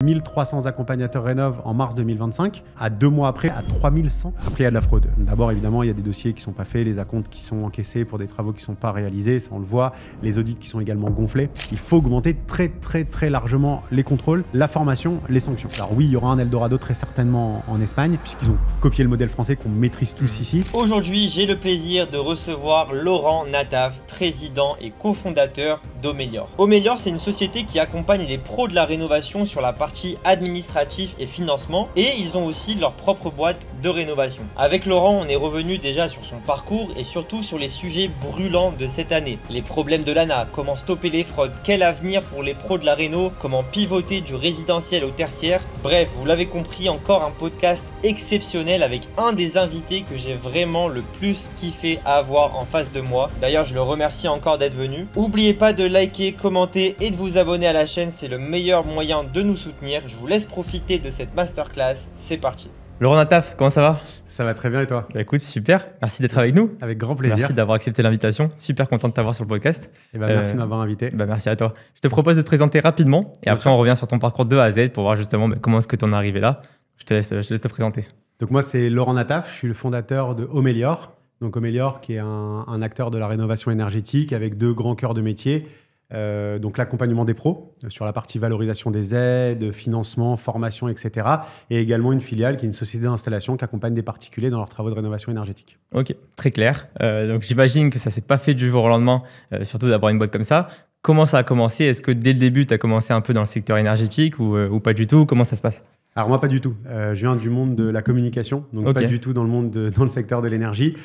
1300 accompagnateurs rénov en mars 2025, à 2 mois après, à 3100. Après, il y a de la fraude. D'abord, évidemment, il y a des dossiers qui ne sont pas faits, les acomptes qui sont encaissés pour des travaux qui ne sont pas réalisés, ça on le voit, les audits qui sont également gonflés. Il faut augmenter très largement les contrôles, la formation, les sanctions. Alors oui, il y aura un Eldorado très certainement en Espagne, puisqu'ils ont copié le modèle français qu'on maîtrise tous ici. Aujourd'hui, j'ai le plaisir de recevoir Laurent Nataf, président et cofondateur d'Omelior. Omelior, c'est une société qui accompagne les pros de la rénovation sur la partie administratif et financement, et ils ont aussi leur propre boîte de rénovation. Avec Laurent, on est revenu déjà sur son parcours et surtout sur les sujets brûlants de cette année. Les problèmes de l'ANA, comment stopper les fraudes, quel avenir pour les pros de la réno, comment pivoter du résidentiel au tertiaire. Bref, vous l'avez compris, encore un podcast exceptionnel avec un des invités que j'ai vraiment le plus kiffé à avoir en face de moi. D'ailleurs, je le remercie encore d'être venu. N'oubliez pas de liker, commenter et de vous abonner à la chaîne, c'est le meilleur moyen de nous soutenir. Je vous laisse profiter de cette masterclass, c'est parti. Laurent Nataf, comment ça va? Ça va très bien et toi? Bah écoute, super, merci d'être avec nous. Avec grand plaisir. Merci d'avoir accepté l'invitation, super content de t'avoir sur le podcast. Et merci de m'avoir invité. Merci à toi. Je te propose de te présenter rapidement et après on revient sur ton parcours de A à Z pour voir justement comment est-ce que tu en es arrivé là. Je te laisse te présenter. Donc moi c'est Laurent Nataf, je suis le fondateur de Omelior. Donc Omelior qui est un acteur de la rénovation énergétique avec 2 grands cœurs de métier. Donc l'accompagnement des pros sur la partie valorisation des aides, financement, formation, etc. Et également une filiale qui est une société d'installation qui accompagne des particuliers dans leurs travaux de rénovation énergétique. Ok, très clair. Donc j'imagine que ça ne s'est pas fait du jour au lendemain, surtout d'avoir une boîte comme ça. Comment ça a commencé? Est-ce que dès le début, tu as commencé un peu dans le secteur énergétique ou pas du tout? Comment ça se passe? Alors moi, pas du tout. Je viens du monde de la communication, donc pas du tout dans le secteur de l'énergie.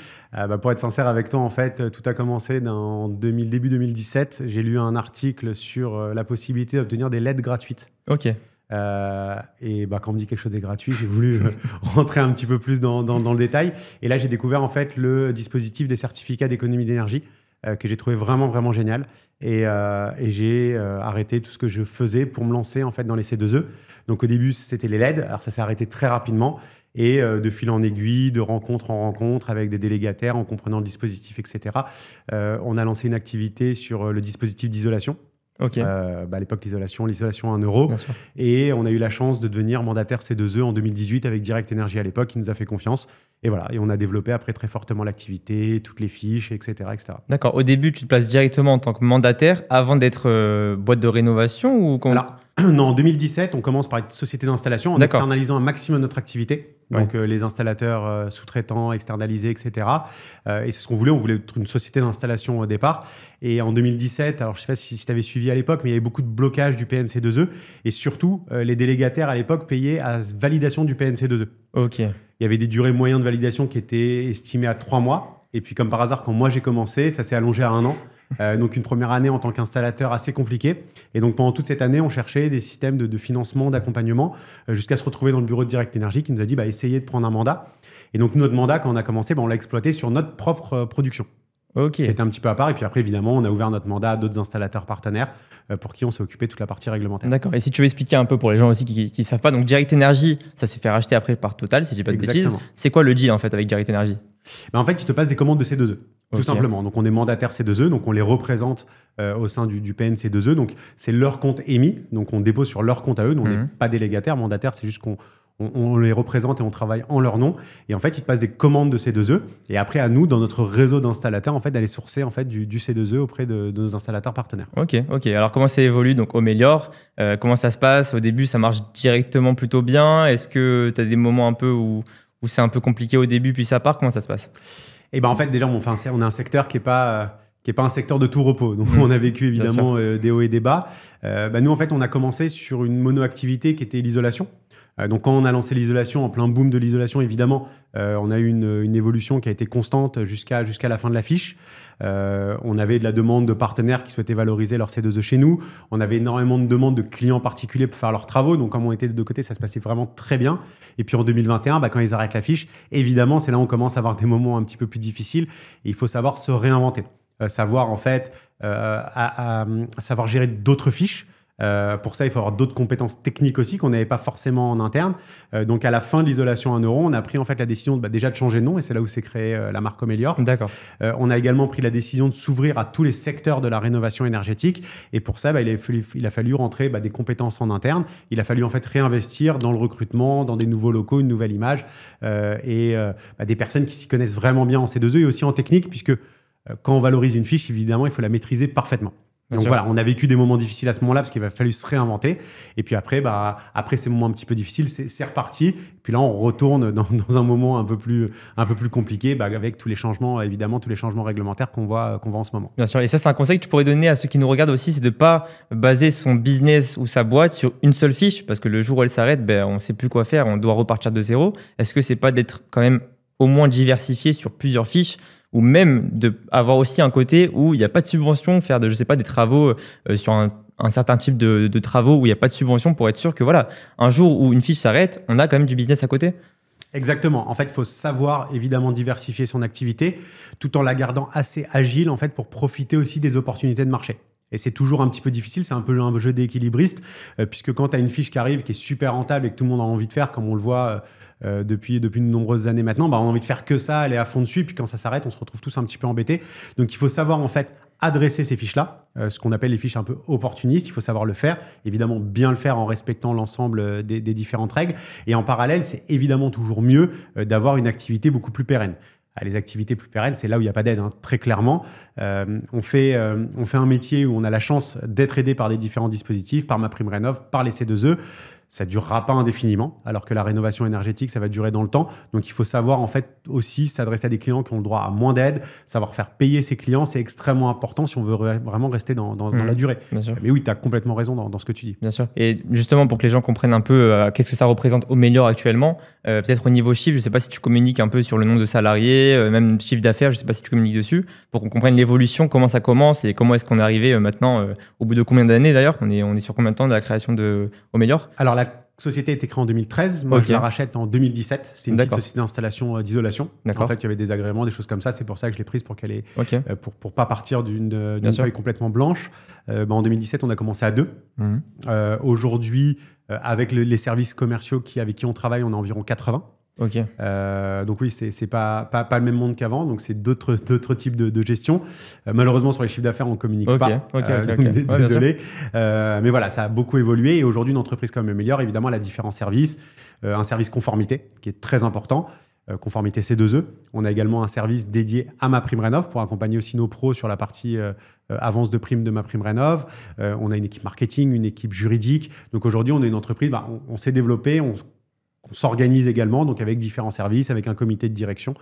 Pour être sincère avec toi, en fait, tout a commencé début 2017. J'ai lu un article sur la possibilité d'obtenir des LED gratuites. Ok. Et quand on me dit quelque chose est gratuit, j'ai voulu rentrer un petit peu plus dans le détail. Et là, j'ai découvert en fait le dispositif des certificats d'économie d'énergie que j'ai trouvé vraiment génial. Et j'ai arrêté tout ce que je faisais pour me lancer en fait dans les C2E. Donc au début, c'était les LED. Alors ça s'est arrêté très rapidement. Et de fil en aiguille, de rencontre en rencontre avec des délégataires, en comprenant le dispositif, etc. On a lancé une activité sur le dispositif d'isolation. Ok. À l'époque, l'isolation à 1 euro. Et on a eu la chance de devenir mandataire C2E en 2018 avec Direct Énergie à l'époque, qui nous a fait confiance. Et voilà, et on a développé après très fortement l'activité, toutes les fiches, etc. D'accord. Au début, tu te places directement en tant que mandataire avant d'être boîte de rénovation ou Alors, non, en 2017, on commence par être société d'installation en externalisant un maximum notre activité. Donc, les installateurs sous-traitants, externalisés, etc. Et c'est ce qu'on voulait. On voulait être une société d'installation au départ. Et en 2017, alors je ne sais pas si tu avais suivi à l'époque, mais il y avait beaucoup de blocage du PNC2E. Et surtout, les délégataires à l'époque payaient à validation du PNC2E. Ok. Il y avait des durées moyennes de validation qui étaient estimées à 3 mois. Et puis, comme par hasard, quand moi j'ai commencé, ça s'est allongé à 1 an. Donc, une première année en tant qu'installateur assez compliquée. Et donc, pendant toute cette année, on cherchait des systèmes de financement, d'accompagnement, jusqu'à se retrouver dans le bureau de Direct Énergie qui nous a dit essayez de prendre un mandat. Et donc, notre mandat, quand on a commencé, on l'a exploité sur notre propre production. Ok. C'était un petit peu à part. Et puis après, évidemment, on a ouvert notre mandat à d'autres installateurs partenaires pour qui on s'est occupé de toute la partie réglementaire. D'accord. Et si tu veux expliquer un peu pour les gens aussi qui ne savent pas, donc Direct Énergie, ça s'est fait racheter après par Total, si je dis pas de bêtises. C'est quoi le deal en fait avec Direct Énergie? En fait, ils te passent des commandes de C2E. Tout simplement. Donc, on est mandataire C2E, donc on les représente au sein du PNC2E. Donc, c'est leur compte émis. Donc, on dépose sur leur compte à eux. Donc, on n'est pas délégataire. Mandataire, c'est juste qu'on les représente et on travaille en leur nom. Et en fait, ils te passent des commandes de C2E. Et après, à nous, dans notre réseau d'installateurs, en fait, d'aller sourcer en fait, du C2E auprès de nos installateurs partenaires. Ok. Alors, comment ça évolue? Donc, Omelior, comment ça se passe? Au début, ça marche directement plutôt bien. Est-ce que tu as des moments un peu où c'est un peu compliqué au début, puis ça part? Comment ça se passe? En fait, déjà, on a un secteur qui est pas un secteur de tout repos. Donc, on a vécu évidemment des hauts et des bas. Nous, en fait, on a commencé sur une mono-activité qui était l'isolation. Donc, quand on a lancé l'isolation, en plein boom de l'isolation, évidemment, on a eu une évolution qui a été constante jusqu'à la fin de la fiche. On avait de la demande de partenaires qui souhaitaient valoriser leur C2E chez nous. On avait énormément de demandes de clients particuliers pour faire leurs travaux. Donc, comme on était de deux côtés, ça se passait vraiment très bien. Et puis, en 2021, quand ils arrêtent la fiche, évidemment, c'est là où on commence à avoir des moments un petit peu plus difficiles. Et il faut savoir se réinventer. Savoir, en fait, savoir gérer d'autres fiches. Pour ça, il faut avoir d'autres compétences techniques aussi qu'on n'avait pas forcément en interne. Donc, à la fin de l'isolation 1 euro, on a pris en fait la décision déjà de changer de nom et c'est là où s'est créée la marque Omelior. D'accord. On a également pris la décision de s'ouvrir à tous les secteurs de la rénovation énergétique et pour ça, il a fallu rentrer des compétences en interne. Il a fallu en fait réinvestir dans le recrutement, dans des nouveaux locaux, une nouvelle image et des personnes qui s'y connaissent vraiment bien en C2E et aussi en technique puisque quand on valorise une fiche, évidemment, il faut la maîtriser parfaitement. Donc voilà, on a vécu des moments difficiles à ce moment-là parce qu'il a fallu se réinventer. Et puis après, après ces moments un petit peu difficiles, c'est reparti. Et puis là, on retourne dans un moment un peu plus compliqué avec tous les changements, évidemment, tous les changements réglementaires qu'on voit en ce moment. Bien sûr. Et ça, c'est un conseil que tu pourrais donner à ceux qui nous regardent aussi, c'est de ne pas baser son business ou sa boîte sur une seule fiche parce que le jour où elle s'arrête, on ne sait plus quoi faire, on doit repartir de zéro. Est-ce que c'est pas d'être quand même au moins diversifié sur plusieurs fiches ou même d'avoir aussi un côté où il n'y a pas de subvention, faire des travaux sur un certain type de travaux où il n'y a pas de subvention pour être sûr que un jour où une fiche s'arrête, on a quand même du business à côté? Exactement. En fait, il faut savoir évidemment diversifier son activité tout en la gardant assez agile en fait, pour profiter aussi des opportunités de marché. Et c'est toujours un petit peu difficile, c'est un peu un jeu d'équilibriste, puisque quand tu as une fiche qui arrive, qui est super rentable et que tout le monde a envie de faire, comme on le voit depuis de nombreuses années maintenant, on a envie de faire que ça, aller à fond dessus, et puis quand ça s'arrête, on se retrouve tous un petit peu embêtés. Donc il faut savoir en fait adresser ces fiches-là, ce qu'on appelle les fiches un peu opportunistes, il faut savoir le faire, évidemment bien le faire en respectant l'ensemble des différentes règles, et en parallèle, c'est évidemment toujours mieux d'avoir une activité beaucoup plus pérenne. Les activités plus pérennes, c'est là où il n'y a pas d'aide, très clairement. On fait un métier où on a la chance d'être aidé par des différents dispositifs, par MaPrimeRénov', par les C2E. Ça ne durera pas indéfiniment, alors que la rénovation énergétique, ça va durer dans le temps. Donc, il faut savoir en fait aussi s'adresser à des clients qui ont le droit à moins d'aide, savoir faire payer ses clients, c'est extrêmement important si on veut vraiment rester dans la durée. Mais oui, tu as complètement raison dans ce que tu dis. Bien sûr. Et justement, pour que les gens comprennent un peu qu'est-ce que ça représente Omelior actuellement, peut-être au niveau chiffre, je ne sais pas si tu communiques un peu sur le nombre de salariés, même chiffre d'affaires, je ne sais pas si tu communiques dessus, pour qu'on comprenne l'évolution, comment ça commence et comment est-ce qu'on est arrivé maintenant, au bout de combien d'années d'ailleurs, on est sur combien de temps de la création de Omelior? Alors, la société a été créée en 2013. Moi, je la rachète en 2017. C'est une petite société d'installation d'isolation. En fait, il y avait des agréments, des choses comme ça. C'est pour ça que je l'ai prise pour qu'elle ait, pour pas partir d'une feuille complètement blanche. En 2017, on a commencé à 2. Aujourd'hui, avec les services commerciaux avec qui on travaille, on a environ 80. Donc oui, c'est pas le même monde qu'avant, donc c'est d'autres types de gestion. Malheureusement, sur les chiffres d'affaires, on communique pas. Désolé. Mais voilà, ça a beaucoup évolué et aujourd'hui, une entreprise comme Omelior, évidemment, elle a différents services. Un service conformité qui est très important. Conformité C2E. On a également un service dédié à MaPrimeRénov' pour accompagner aussi nos pros sur la partie avance de prime de MaPrimeRénov'. On a une équipe marketing, une équipe juridique. Donc aujourd'hui, on est une entreprise, on s'est développé, on s'organise également, donc avec différents services, avec un comité de direction.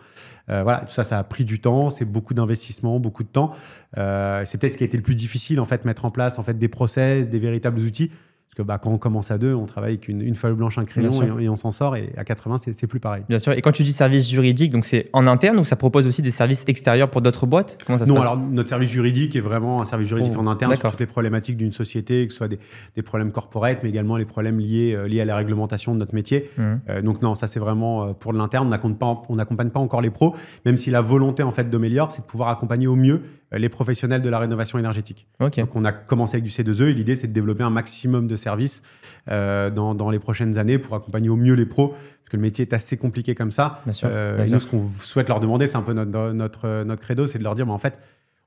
Tout ça a pris du temps, c'est beaucoup d'investissement, beaucoup de temps. C'est peut-être ce qui a été le plus difficile, en fait, mettre en place des process, des véritables outils. Parce que quand on commence à 2, on travaille avec une feuille blanche, un crayon et on s'en sort. Et à 80, c'est plus pareil. Bien sûr. Et quand tu dis service juridique, donc c'est en interne ou ça propose aussi des services extérieurs pour d'autres boîtes? Comment ça se passe? Alors notre service juridique est vraiment un service juridique en interne sur toutes les problématiques d'une société, que ce soit des problèmes corporate, mais également les problèmes liés à la réglementation de notre métier. Donc non, ça c'est vraiment pour de l'interne. On n'accompagne pas encore les pros, même si la volonté en fait d'Omelior, c'est de pouvoir accompagner au mieux les professionnels de la rénovation énergétique. Donc on a commencé avec du C2E et l'idée c'est de développer un maximum de services dans les prochaines années pour accompagner au mieux les pros, parce que le métier est assez compliqué comme ça. Bien sûr. Nous, ce qu'on souhaite leur demander, c'est un peu notre credo, c'est de leur dire, en fait,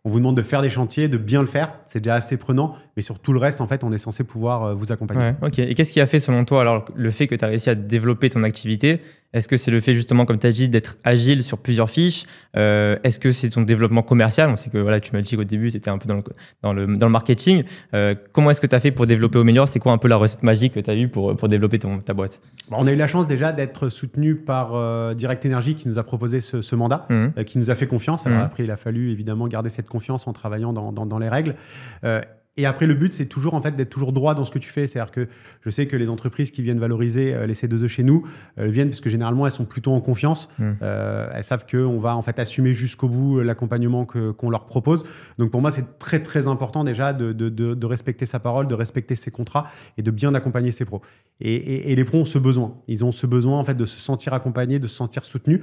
on vous demande de faire des chantiers, de bien le faire, c'est déjà assez prenant, mais sur tout le reste, en fait, on est censé pouvoir vous accompagner. Et qu'est-ce qui a fait, selon toi, alors, le fait que tu as réussi à développer ton activité? Est-ce que c'est le fait, justement, comme tu as dit, d'être agile sur plusieurs fiches? Est-ce que c'est ton développement commercial? On sait que tu m'as dit qu'au début, c'était un peu dans le marketing. Comment est-ce que tu as fait pour développer Omelior? C'est quoi un peu la recette magique que tu as eue pour développer ta boîte? On a eu la chance déjà d'être soutenu par Direct Energy qui nous a proposé ce mandat, qui nous a fait confiance. Alors après, il a fallu évidemment garder cette confiance en travaillant dans les règles. Et après, le but, c'est toujours en fait d'être toujours droit dans ce que tu fais. C'est-à-dire que je sais que les entreprises qui viennent valoriser les C2E chez nous viennent parce que généralement, elles sont plutôt en confiance. Elles savent qu'on va en fait assumer jusqu'au bout l'accompagnement qu'on leur propose. Donc pour moi, c'est très très important déjà de respecter sa parole, de respecter ses contrats et de bien accompagner ses pros. Et les pros ont ce besoin. Ils ont ce besoin en fait, de se sentir accompagnés, de se sentir soutenus.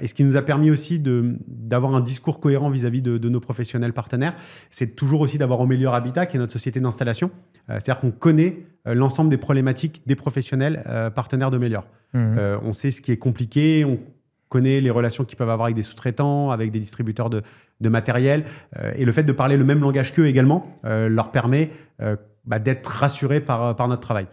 Et ce qui nous a permis aussi d'avoir un discours cohérent vis-à-vis de nos professionnels partenaires, c'est toujours aussi d'avoir Omelior Habitat, qui est notre société d'installation. C'est-à-dire qu'on connaît l'ensemble des problématiques des professionnels partenaires d'Omelior. On sait ce qui est compliqué, on connaît les relations qu'ils peuvent avoir avec des sous-traitants, avec des distributeurs de matériel. Et le fait de parler le même langage qu'eux également leur permet d'être rassurés par notre travail.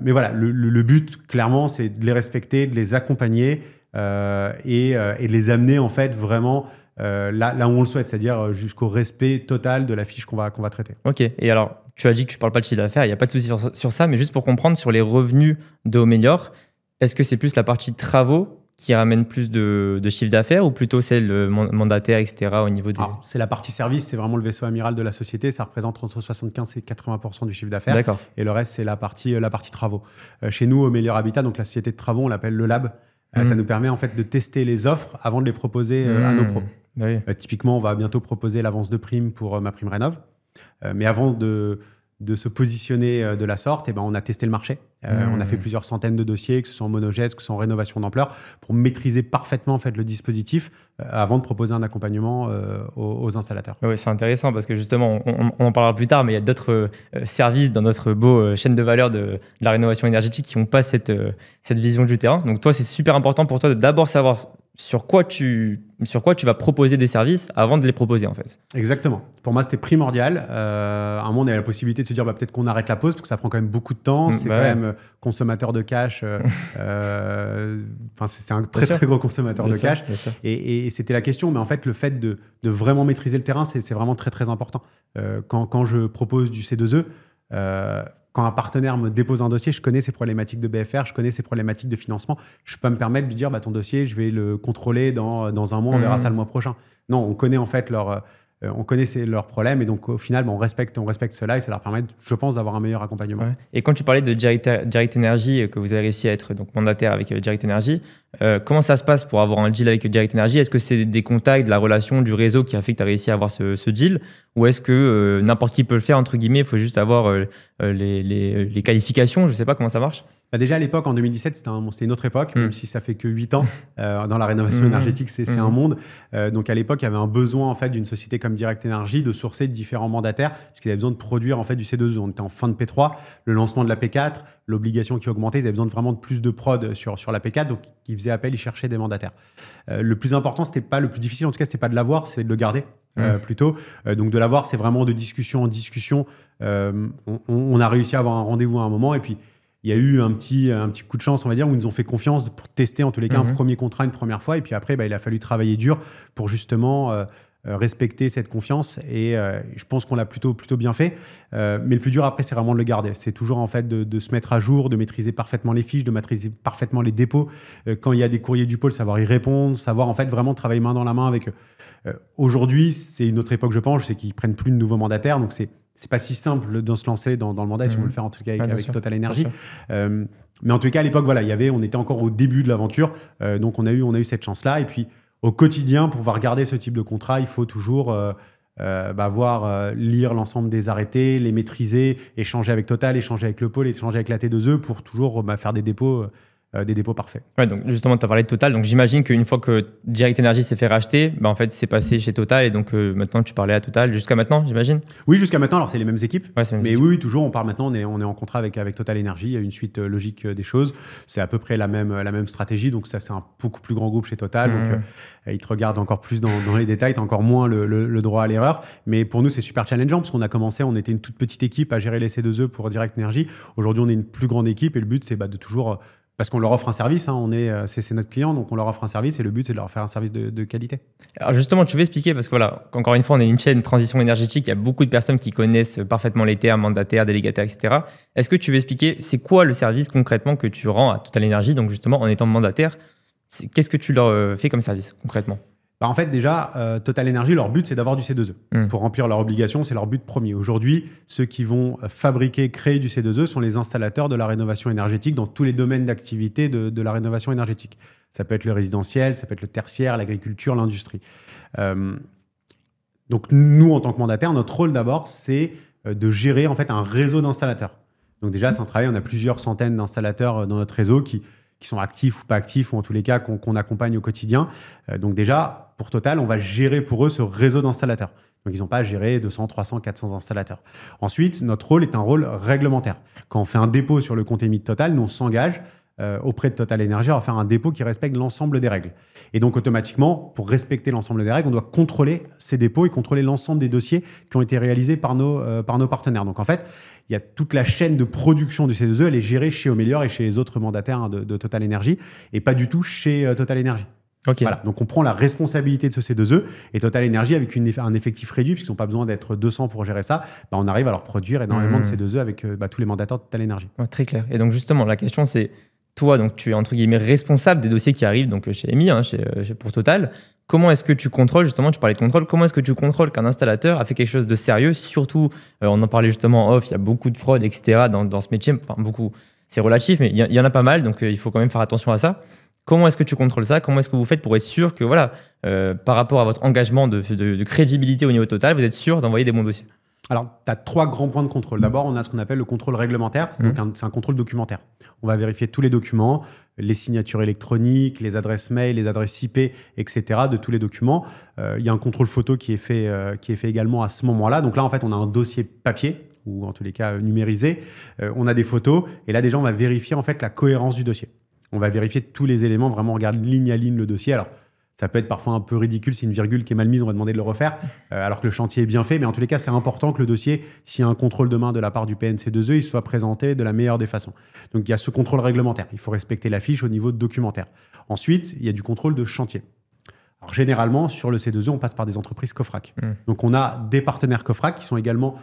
Mais voilà, le but, clairement, c'est de les respecter, de les accompagner et de les amener en fait vraiment là où on le souhaite, c'est-à-dire jusqu'au respect total de la fiche qu'on va traiter. Ok, et alors tu as dit que tu ne parles pas de chiffre d'affaires, il n'y a pas de souci sur ça, mais juste pour comprendre sur les revenus de Omelior, est-ce que c'est plus la partie travaux qui ramène plus de chiffre d'affaires ou plutôt celle mandataire, etc. au niveau des... C'est la partie service, c'est vraiment le vaisseau amiral de la société, ça représente entre 75 et 80% du chiffre d'affaires. D'accord. Et le reste, c'est la partie travaux. Chez nous, Omelior Habitat, donc la société de travaux, on l'appelle le lab. Ça nous permet en fait de tester les offres avant de les proposer à nos pros. Oui. Typiquement, on va bientôt proposer l'avance de prime pour ma prime rénov. Mais avant de se positionner de la sorte, on a testé le marché. On a fait plusieurs centaines de dossiers, que ce soit en monogeste, que ce soit en rénovation d'ampleur, pour maîtriser parfaitement en fait, le dispositif avant de proposer un accompagnement aux installateurs. Oui, c'est intéressant parce que justement, on en parlera plus tard, mais il y a d'autres services dans notre beau chaîne de valeur de la rénovation énergétique qui n'ont pas cette vision du terrain. Donc toi, c'est super important pour toi de d'abord savoir sur quoi tu vas proposer des services avant de les proposer en fait. Exactement. Pour moi, c'était primordial. À un moment, on avait la possibilité de se dire peut-être qu'on arrête la pause parce que ça prend quand même beaucoup de temps. C'est quand même consommateur de cash. C'est un très gros consommateur de cash. Et c'était la question. Mais en fait, le fait de vraiment maîtriser le terrain, c'est vraiment très, très important. Quand je propose du C2E, quand un partenaire me dépose un dossier, je connais ses problématiques de BFR, je connais ses problématiques de financement. Je peux me permettre de lui dire ton dossier, je vais le contrôler dans un mois, on verra ça le mois prochain. Non, on connaît en fait leurs problèmes et donc au final, on respecte cela et ça leur permet, je pense, d'avoir un meilleur accompagnement. Ouais. Et quand tu parlais de Direct Energy, que vous avez réussi à être donc mandataire avec Direct Energy, comment ça se passe pour avoir un deal avec Direct Energy? Est-ce que c'est des contacts, de la relation, du réseau qui a fait que tu as réussi à avoir ce deal? Ou est-ce que n'importe qui peut le faire, entre guillemets, il faut juste avoir les qualifications? Je ne sais pas comment ça marche. Déjà à l'époque, en 2017, c'était une autre époque, même si ça fait que 8 ans. Dans la rénovation énergétique, c'est un monde. Donc à l'époque, il y avait un besoin en fait, d'une société comme Direct Energy de sourcer différents mandataires, puisqu'ils avaient besoin de produire en fait, du C2E. On était en fin de P3, le lancement de la P4, l'obligation qui augmentait, ils avaient besoin de vraiment plus de prod sur la P4, donc ils faisaient appel, ils cherchaient des mandataires. Le plus important, c'était pas le plus difficile, en tout cas, c'était pas de l'avoir, c'est de le garder. Plutôt. Donc de l'avoir, c'est vraiment de discussion en discussion. On a réussi à avoir un rendez-vous à un moment et puis il y a eu un petit coup de chance, on va dire, où ils nous ont fait confiance pour tester en tous les cas un premier contrat une première fois et puis après il a fallu travailler dur pour justement respecter cette confiance et je pense qu'on l'a plutôt bien fait. Mais le plus dur après, c'est vraiment de le garder. C'est toujours en fait de se mettre à jour, de maîtriser parfaitement les fiches, de maîtriser parfaitement les dépôts. Quand il y a des courriers du pôle, savoir y répondre, savoir en fait vraiment travailler main dans la main avec eux. Aujourd'hui, c'est une autre époque, je pense, c'est qu'ils prennent plus de nouveaux mandataires, donc c'est pas si simple de se lancer dans le mandat si on veut le faire en tout cas avec Total Energy. Mais en tout cas, à l'époque, voilà, on était encore au début de l'aventure, donc on a eu cette chance-là. Et puis, au quotidien, pour pouvoir garder ce type de contrat, il faut toujours lire l'ensemble des arrêtés, les maîtriser, échanger avec Total, échanger avec le pôle, échanger avec la T2E pour toujours faire des dépôts parfaits. Ouais, donc justement, tu as parlé de Total. Donc j'imagine qu'une fois que Direct Energy s'est fait racheter, en fait, c'est passé chez Total et donc maintenant, tu parlais à Total jusqu'à maintenant, j'imagine? Oui, jusqu'à maintenant. Alors, c'est les mêmes équipes. Ouais, c'est les mêmes mais équipes. Oui, toujours, on parle maintenant, on est en contrat avec Total Energy. Il y a une suite logique des choses. C'est à peu près la même stratégie. Donc, ça, c'est un beaucoup plus grand groupe chez Total. Donc, ils te regardent encore plus dans les détails. Tu as encore moins le droit à l'erreur. Mais pour nous, c'est super challengeant parce qu'on a commencé, on était une toute petite équipe à gérer les C2E pour Direct Energy. Aujourd'hui, on est une plus grande équipe et le but, c'est de toujours... Parce qu'on leur offre un service, c'est notre client, donc on leur offre un service et le but, c'est de leur faire un service de qualité. Alors justement, tu veux expliquer, parce que voilà, encore une fois, on est une chaîne transition énergétique, il y a beaucoup de personnes qui connaissent parfaitement les termes, mandataires, délégataires, etc. Est-ce que tu veux expliquer, c'est quoi le service concrètement que tu rends à Total Energy, donc justement en étant mandataire, qu'est-ce que tu leur fais comme service concrètement? En fait, déjà, Total Energy, leur but, c'est d'avoir du C2E. Pour remplir leurs obligations, c'est leur but premier. Aujourd'hui, ceux qui vont fabriquer, créer du C2E sont les installateurs de la rénovation énergétique dans tous les domaines d'activité de la rénovation énergétique. Ça peut être le résidentiel, ça peut être le tertiaire, l'agriculture, l'industrie. Donc, nous, en tant que mandataires, notre rôle d'abord, c'est de gérer en fait un réseau d'installateurs. Donc déjà, c'est un travail, on a plusieurs centaines d'installateurs dans notre réseau qui sont actifs ou pas actifs, ou en tous les cas qu'on accompagne au quotidien. Donc déjà, pour Total, on va gérer pour eux ce réseau d'installateurs. Donc ils n'ont pas à gérer 200, 300, 400 installateurs. Ensuite, notre rôle est un rôle réglementaire. Quand on fait un dépôt sur le compte émis de Total, nous on s'engage auprès de Total Energy à faire un dépôt qui respecte l'ensemble des règles. Et donc automatiquement, pour respecter l'ensemble des règles, on doit contrôler ces dépôts et contrôler l'ensemble des dossiers qui ont été réalisés par nos partenaires. Donc en fait, il y a toute la chaîne de production du C2E, elle est gérée chez Omelior et chez les autres mandataires de Total Energy et pas du tout chez Total Energy. Okay. Voilà. Donc on prend la responsabilité de ce C2E et Total Energy avec un effectif réduit, puisqu'ils n'ont pas besoin d'être 200 pour gérer ça, on arrive à leur produire énormément de C2E avec tous les mandataires de Total Energy. Ouais, très clair. Et donc justement, la question c'est, toi, donc, tu es entre guillemets responsable des dossiers qui arrivent donc, chez EMI, pour Total. Comment est-ce que tu contrôles, justement, tu parlais de contrôle, comment est-ce que tu contrôles qu'un installateur a fait quelque chose de sérieux? Surtout, on en parlait justement en off, il y a beaucoup de fraude, etc. dans ce métier. Enfin, beaucoup, c'est relatif, mais il y en a pas mal, donc il faut quand même faire attention à ça. Comment est-ce que tu contrôles ça? Comment est-ce que vous faites pour être sûr que, voilà, par rapport à votre engagement de crédibilité au niveau Total, vous êtes sûr d'envoyer des bons dossiers? Alors, tu as 3 grands points de contrôle. D'abord, on a ce qu'on appelle le contrôle réglementaire. C'est un contrôle documentaire. On va vérifier tous les documents, les signatures électroniques, les adresses mail, les adresses IP, etc. de tous les documents. Il y a un contrôle photo qui est fait également à ce moment-là. Donc là, en fait, on a un dossier papier ou en tous les cas numérisé. On a des photos et là, déjà, on va vérifier en fait la cohérence du dossier. On va vérifier tous les éléments, vraiment on regarde ligne à ligne le dossier. Alors, ça peut être parfois un peu ridicule, si une virgule qui est mal mise, on va demander de le refaire, alors que le chantier est bien fait. Mais en tous les cas, c'est important que le dossier, s'il y a un contrôle demain de la part du PNC2E, il soit présenté de la meilleure des façons. Donc, il y a ce contrôle réglementaire. Il faut respecter la fiche au niveau documentaire. Ensuite, il y a du contrôle de chantier. Alors, généralement, sur le C2E, on passe par des entreprises COFRAC. Donc, on a des partenaires COFRAC qui sont également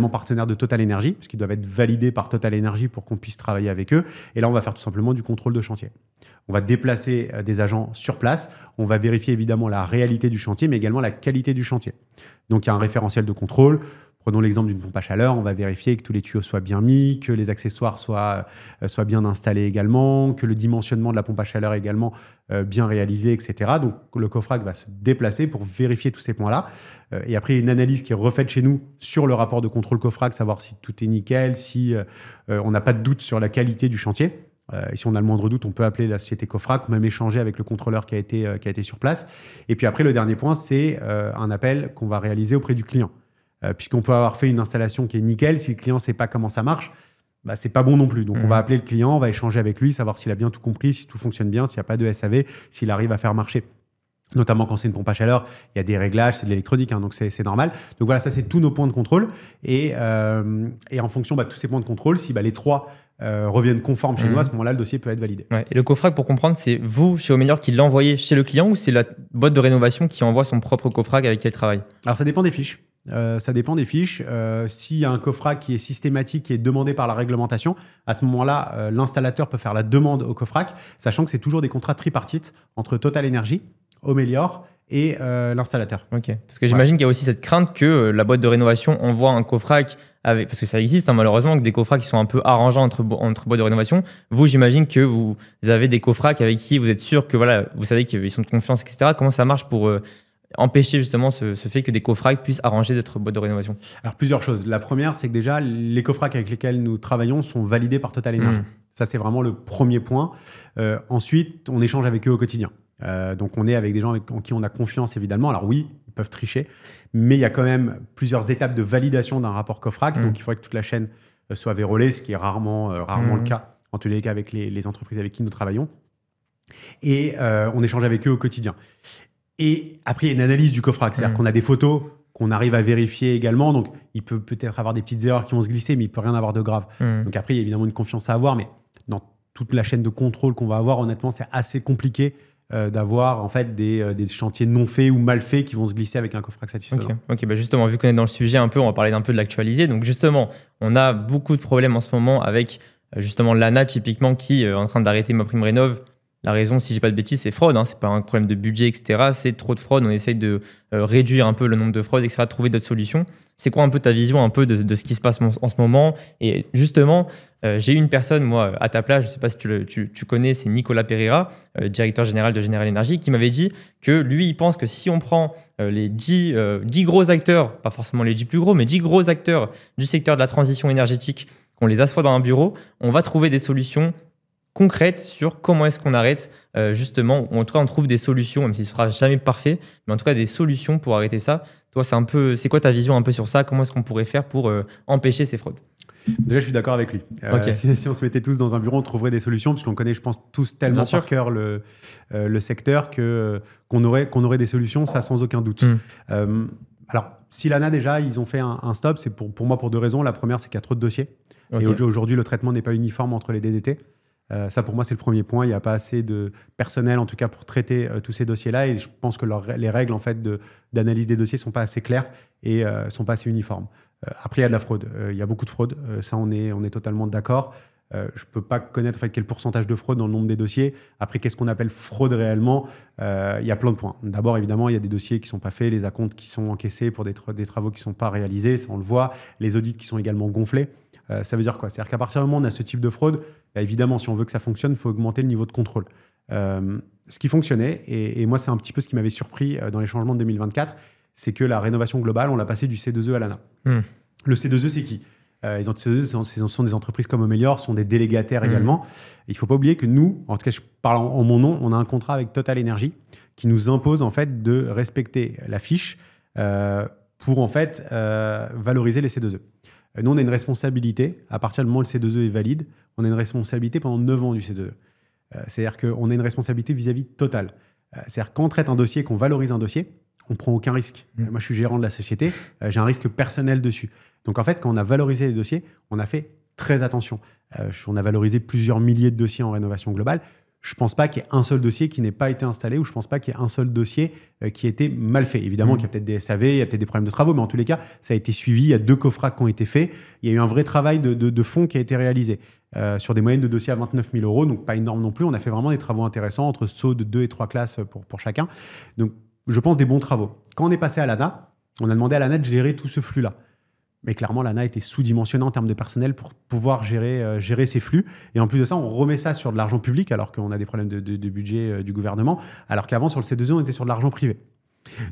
partenaires de Total Energy, parce qu'ils doivent être validés par Total Energy pour qu'on puisse travailler avec eux. Et là, on va faire tout simplement du contrôle de chantier. On va déplacer des agents sur place. On va vérifier évidemment la réalité du chantier, mais également la qualité du chantier. Donc, il y a un référentiel de contrôle. Prenons l'exemple d'une pompe à chaleur, on va vérifier que tous les tuyaux soient bien mis, que les accessoires soient bien installés également, que le dimensionnement de la pompe à chaleur est également bien réalisé, etc. Donc, le COFRAC va se déplacer pour vérifier tous ces points-là. Et après, il y a une analyse qui est refaite chez nous sur le rapport de contrôle COFRAC, savoir si tout est nickel, si on n'a pas de doute sur la qualité du chantier. Et si on a le moindre doute, on peut appeler la société COFRAC ou même échanger avec le contrôleur qui a été sur place. Et puis après, le dernier point, c'est un appel qu'on va réaliser auprès du client. Puisqu'on peut avoir fait une installation qui est nickel, si le client ne sait pas comment ça marche, c'est pas bon non plus. Donc on va appeler le client, on va échanger avec lui, savoir s'il a bien tout compris, si tout fonctionne bien, s'il n'y a pas de SAV, s'il arrive à faire marcher. Notamment quand c'est une pompe à chaleur, il y a des réglages, c'est de l'électronique, donc c'est normal. Donc voilà, ça c'est tous nos points de contrôle. Et en fonction de tous ces points de contrôle, si les 3 reviennent conformes chez nous, à ce moment-là, le dossier peut être validé. Ouais. Et le COFRAC, pour comprendre, c'est vous, chez Omelior, qui l'envoyez chez le client ou c'est la boîte de rénovation qui envoie son propre COFRAC avec qui elle travaille? Alors ça dépend des fiches. S'il y a un COFRAC qui est systématique, qui est demandé par la réglementation, à ce moment-là, l'installateur peut faire la demande au COFRAC, sachant que c'est toujours des contrats tripartites entre Total Energy, Omelior et l'installateur. Ok. Parce que j'imagine qu'il y a aussi cette crainte que la boîte de rénovation envoie un COFRAC avec, parce que ça existe malheureusement, que des COFRAC qui sont un peu arrangeants entre boîtes de rénovation. Vous, j'imagine que vous avez des COFRAC avec qui vous êtes sûr que voilà, vous savez qu'ils sont de confiance, etc. Comment ça marche pour empêcher justement ce fait que des COFRAC puissent arranger d'autres boîtes de rénovation? Alors plusieurs choses. La première, c'est que déjà, les COFRAC avec lesquels nous travaillons sont validés par Total Energy. Ça, c'est vraiment le premier point. Ensuite, on échange avec eux au quotidien. Donc, on est avec des gens en qui on a confiance, évidemment. Alors oui, ils peuvent tricher, mais il y a quand même plusieurs étapes de validation d'un rapport COFRAC. Donc, il faudrait que toute la chaîne soit vérolée, ce qui est rarement le cas, en tous les cas avec les entreprises avec qui nous travaillons. Et on échange avec eux au quotidien. Et après, il y a une analyse du COFRAC. C'est-à-dire qu'on a des photos qu'on arrive à vérifier également. Donc, il peut peut-être avoir des petites erreurs qui vont se glisser, mais il ne peut rien avoir de grave. Donc après, il y a évidemment une confiance à avoir, mais dans toute la chaîne de contrôle qu'on va avoir, honnêtement, c'est assez compliqué d'avoir en fait des chantiers non faits ou mal faits qui vont se glisser avec un COFRAC satisfaisant. Ok, justement, vu qu'on est dans le sujet un peu, on va parler un peu de l'actualité. Donc justement, on a beaucoup de problèmes en ce moment avec justement l'ANA typiquement qui est en train d'arrêter MaPrimeRénov'. La raison, si je dis pas de bêtises, c'est fraude. C'est pas un problème de budget, etc. C'est trop de fraude. On essaye de réduire un peu le nombre de fraudes, etc. Trouver d'autres solutions. C'est quoi un peu ta vision un peu de ce qui se passe en ce moment? Et justement, j'ai eu une personne, moi, à ta place, je sais pas si tu connais, c'est Nicolas Pereira, directeur général de General Energy, qui m'avait dit que lui, il pense que si on prend les 10 gros acteurs, pas forcément les 10 plus gros, mais 10 gros acteurs du secteur de la transition énergétique, qu'on les assoit dans un bureau, on va trouver des solutions concrètes sur comment est-ce qu'on arrête justement, ou en tout cas on trouve des solutions, même si ce sera jamais parfait, mais en tout cas des solutions pour arrêter ça. Toi, c'est quoi ta vision un peu sur ça? Comment est-ce qu'on pourrait faire pour empêcher ces fraudes? Déjà, je suis d'accord avec lui. Ok. Si on se mettait tous dans un bureau, on trouverait des solutions, puisqu'on connaît, je pense, tous tellement Bien sûr. par cœur le secteur qu'on aurait des solutions, ça sans aucun doute. Alors, si l'ANA, déjà, ils ont fait un stop, c'est pour moi pour deux raisons. La première, c'est qu'il y a trop de dossiers. Ok. Et aujourd'hui, le traitement n'est pas uniforme entre les DDT. Ça, pour moi, c'est le premier point. Il n'y a pas assez de personnel, en tout cas, pour traiter tous ces dossiers-là. Et je pense que les règles en fait, d'analyse des dossiers ne sont pas assez claires et ne sont pas assez uniformes. Après, il y a de la fraude. Il y a beaucoup de fraude. Ça, on est totalement d'accord. Je ne peux pas connaître en fait, quel pourcentage de fraude dans le nombre des dossiers. Après, qu'est-ce qu'on appelle fraude réellement? Il y a plein de points. D'abord, évidemment, il y a des dossiers qui ne sont pas faits, les acomptes qui sont encaissés pour des travaux qui ne sont pas réalisés. Ça, on le voit. Les audits qui sont également gonflés. Ça veut dire quoi? C'est-à-dire qu'à partir du moment où on a ce type de fraude, évidemment, si on veut que ça fonctionne, il faut augmenter le niveau de contrôle. Ce qui fonctionnait, et moi, c'est un petit peu ce qui m'avait surpris dans les changements de 2024, c'est que la rénovation globale, on l'a passé du C2E à l'ANA. Le C2E, c'est qui? Ce sont des entreprises comme Omelior, sont des délégataires également. Il ne faut pas oublier que nous, en tout cas, je parle en mon nom, on a un contrat avec Total Energy qui nous impose en fait de respecter la fiche pour en fait valoriser les C2E. Nous, on a une responsabilité, à partir du moment où le C2E est valide, on a une responsabilité pendant 9 ans du C2E. C'est-à-dire qu'on a une responsabilité vis-à-vis de Total. C'est-à-dire qu'on traite un dossier, qu'on valorise un dossier, on ne prend aucun risque. Moi, je suis gérant de la société, j'ai un risque personnel dessus. Donc, en fait, quand on a valorisé les dossiers, on a fait très attention. On a valorisé plusieurs milliers de dossiers en rénovation globale. Je ne pense pas qu'il y ait un seul dossier qui n'ait pas été installé ou je ne pense pas qu'il y ait un seul dossier qui ait été mal fait. Évidemment qu'il y a peut-être des SAV, il y a peut-être des problèmes de travaux, mais en tous les cas, ça a été suivi. Il y a 2 coffrats qui ont été faits. Il y a eu un vrai travail de fond qui a été réalisé sur des moyennes de dossiers à 29 000 €, donc pas énorme non plus. On a fait vraiment des travaux intéressants entre sauts de 2 et 3 classes pour chacun. Donc, je pense des bons travaux. Quand on est passé à l'ANA, on a demandé à l'ANA de gérer tout ce flux-là. Mais clairement, l'ANA était sous-dimensionnée en termes de personnel pour pouvoir gérer ces flux. Et en plus de ça, on remet ça sur de l'argent public, alors qu'on a des problèmes de budget du gouvernement, alors qu'avant, sur le C2E, on était sur de l'argent privé.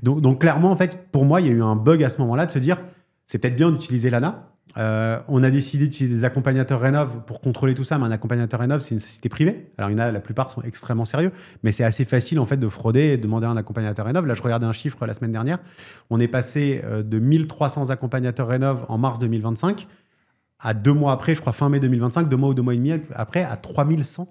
Donc clairement, en fait, pour moi, il y a eu un bug à ce moment-là de se dire, c'est peut-être bien d'utiliser l'ANA. On a décidé d'utiliser des accompagnateurs Rénov pour contrôler tout ça, mais un accompagnateur Rénov, c'est une société privée. Alors, il y en a, la plupart sont extrêmement sérieux, mais c'est assez facile en fait de frauder et de demander à un accompagnateur Rénov. Là, je regardais un chiffre la semaine dernière. On est passé de 1300 accompagnateurs Rénov en mars 2025 à 2 mois après, je crois fin mai 2025, 2 mois ou 2 mois et demi après, à 3100.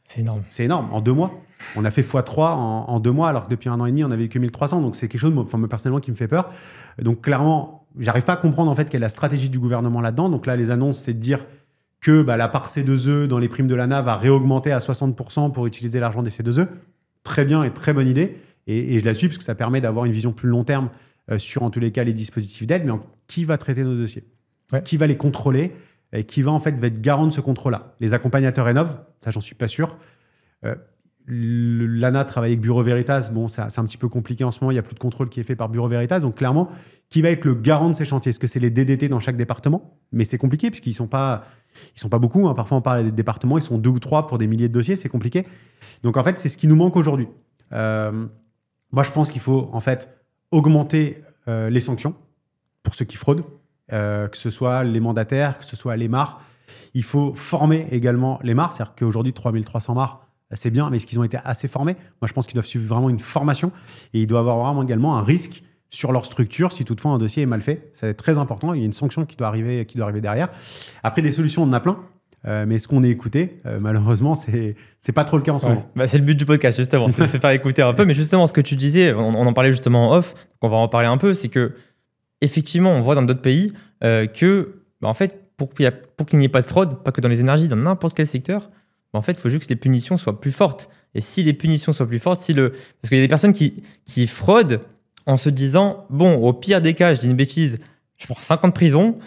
C'est énorme. C'est énorme, en 2 mois. On a fait x3 en 2 mois, alors que depuis 1 an et demi, on avait que 1300. Donc, c'est quelque chose, moi, personnellement, qui me fait peur. Donc, clairement, j'arrive pas à comprendre en fait quelle est la stratégie du gouvernement là-dedans. Donc là, les annonces, c'est de dire que la part C2E dans les primes de l'ANA va réaugmenter à 60% pour utiliser l'argent des C2E. Très bien et très bonne idée. Et je la suis parce que ça permet d'avoir une vision plus long terme sur, en tous les cas, les dispositifs d'aide. Mais qui va traiter nos dossiers? Qui va les contrôler? Et qui va en fait être garant de ce contrôle-là? Les accompagnateurs Rénov, ça, j'en suis pas sûr. L'ANA travaille avec Bureau Veritas. Bon, c'est un petit peu compliqué en ce moment. Il n'y a plus de contrôle qui est fait par Bureau Veritas. Donc, clairement, qui va être le garant de ces chantiers? Est-ce que c'est les DDT dans chaque département? Mais c'est compliqué puisqu'ils ne sont pas beaucoup. Hein. Parfois, on parle des départements. Ils sont 2 ou 3 pour des milliers de dossiers. C'est compliqué. Donc, en fait, c'est ce qui nous manque aujourd'hui. Moi, je pense qu'il faut, en fait, augmenter les sanctions pour ceux qui fraudent, que ce soit les mandataires, que ce soit les MAR. Il faut former également les MAR. C'est-à-dire qu'aujourd'hui, 3300 MAR, c'est bien, mais est-ce qu'ils ont été assez formés? Moi, je pense qu'ils doivent suivre vraiment une formation et ils doivent avoir vraiment également un risque sur leur structure si toutefois un dossier est mal fait. Ça va être très important. Il y a une sanction qui doit arriver derrière. Après, des solutions, on en a plein. Mais est-ce qu'on est écouté? Malheureusement, c'est pas trop le cas en ce moment. C'est le but du podcast, justement. c'est faire écouter un peu. Mais justement, ce que tu disais, on en parlait justement en off, donc on va en parler un peu, c'est que effectivement, on voit dans d'autres pays que, en fait, pour qu'il n'y ait pas de fraude, pas que dans les énergies, dans n'importe quel secteur, en fait, il faut juste que les punitions soient plus fortes. Et si les punitions soient plus fortes, parce qu'il y a des personnes qui fraudent en se disant, bon, au pire des cas, je dis une bêtise, je prends 5 ans de prison,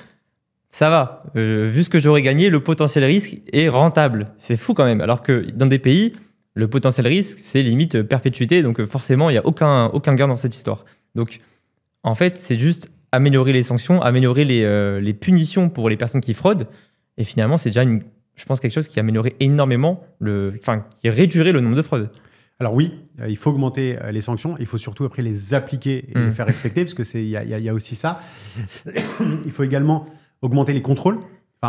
ça va. Vu ce que j'aurais gagné, le potentiel risque est rentable. C'est fou quand même. Alors que dans des pays, le potentiel risque, c'est limite perpétuité. Donc forcément, il n'y a aucun gain dans cette histoire. Donc, en fait, c'est juste améliorer les sanctions, améliorer les punitions pour les personnes qui fraudent. Et finalement, c'est déjà je pense quelque chose qui améliorerait énormément, qui réduirait le nombre de fraudes. Alors oui, il faut augmenter les sanctions. Il faut surtout après les appliquer et les faire respecter, parce que il y a aussi ça. Il faut également augmenter les contrôles.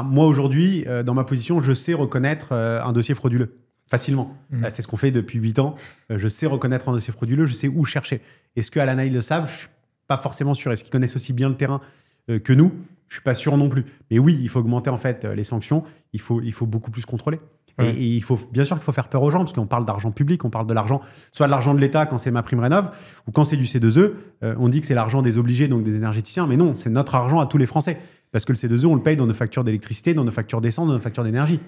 moi, aujourd'hui, dans ma position, je sais reconnaître un dossier frauduleux facilement. C'est ce qu'on fait depuis 8 ans. Je sais reconnaître un dossier frauduleux, je sais où chercher. Est-ce que Alana, ils le savent? Je ne suis pas forcément sûr. Est-ce qu'ils connaissent aussi bien le terrain que nous? Je ne suis pas sûr non plus. Mais oui, il faut augmenter en fait les sanctions. Il faut beaucoup plus contrôler. Et bien sûr qu'il faut faire peur aux gens, parce qu'on parle d'argent public, on parle de l'argent, soit de l'argent de l'État quand c'est MaPrimeRénov', ou quand c'est du C2E, on dit que c'est l'argent des obligés, donc des énergéticiens, mais non, c'est notre argent à tous les Français. Parce que le C2E, on le paye dans nos factures d'électricité, dans nos factures d'essence, dans nos factures d'énergie.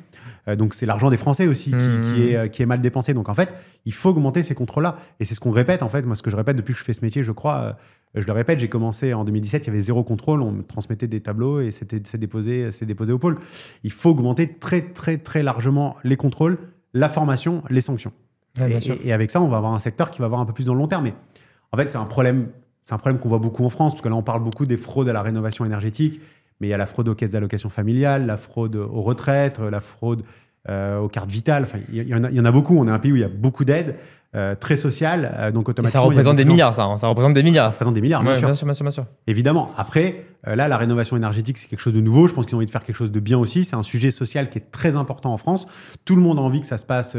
Donc c'est l'argent des Français aussi qui est mal dépensé. Donc en fait, il faut augmenter ces contrôles-là. Et c'est ce qu'on répète, en fait. Moi, ce que je répète depuis que je fais ce métier, je crois, je le répète, j'ai commencé en 2017, il y avait 0 contrôle, on me transmettait des tableaux et c'est déposé au pôle. Il faut augmenter très, très, très largement les contrôles, la formation, les sanctions. Ouais, et avec ça, on va avoir un secteur qui va avoir un peu plus dans le long terme. Mais en fait, c'est un problème qu'on voit beaucoup en France, parce que là, on parle beaucoup des fraudes à la rénovation énergétique, mais il y a la fraude aux caisses d'allocation familiale, la fraude aux retraites, la fraude aux cartes vitales. Enfin, il y en a beaucoup. On est un pays où il y a beaucoup d'aides, très sociales. Donc automatiquement, ça représente des milliards, ça représente des milliards. Ça représente des milliards, bien sûr. Évidemment. Après, là, la rénovation énergétique, c'est quelque chose de nouveau. Je pense qu'ils ont envie de faire quelque chose de bien aussi. C'est un sujet social qui est très important en France. Tout le monde a envie que ça se passe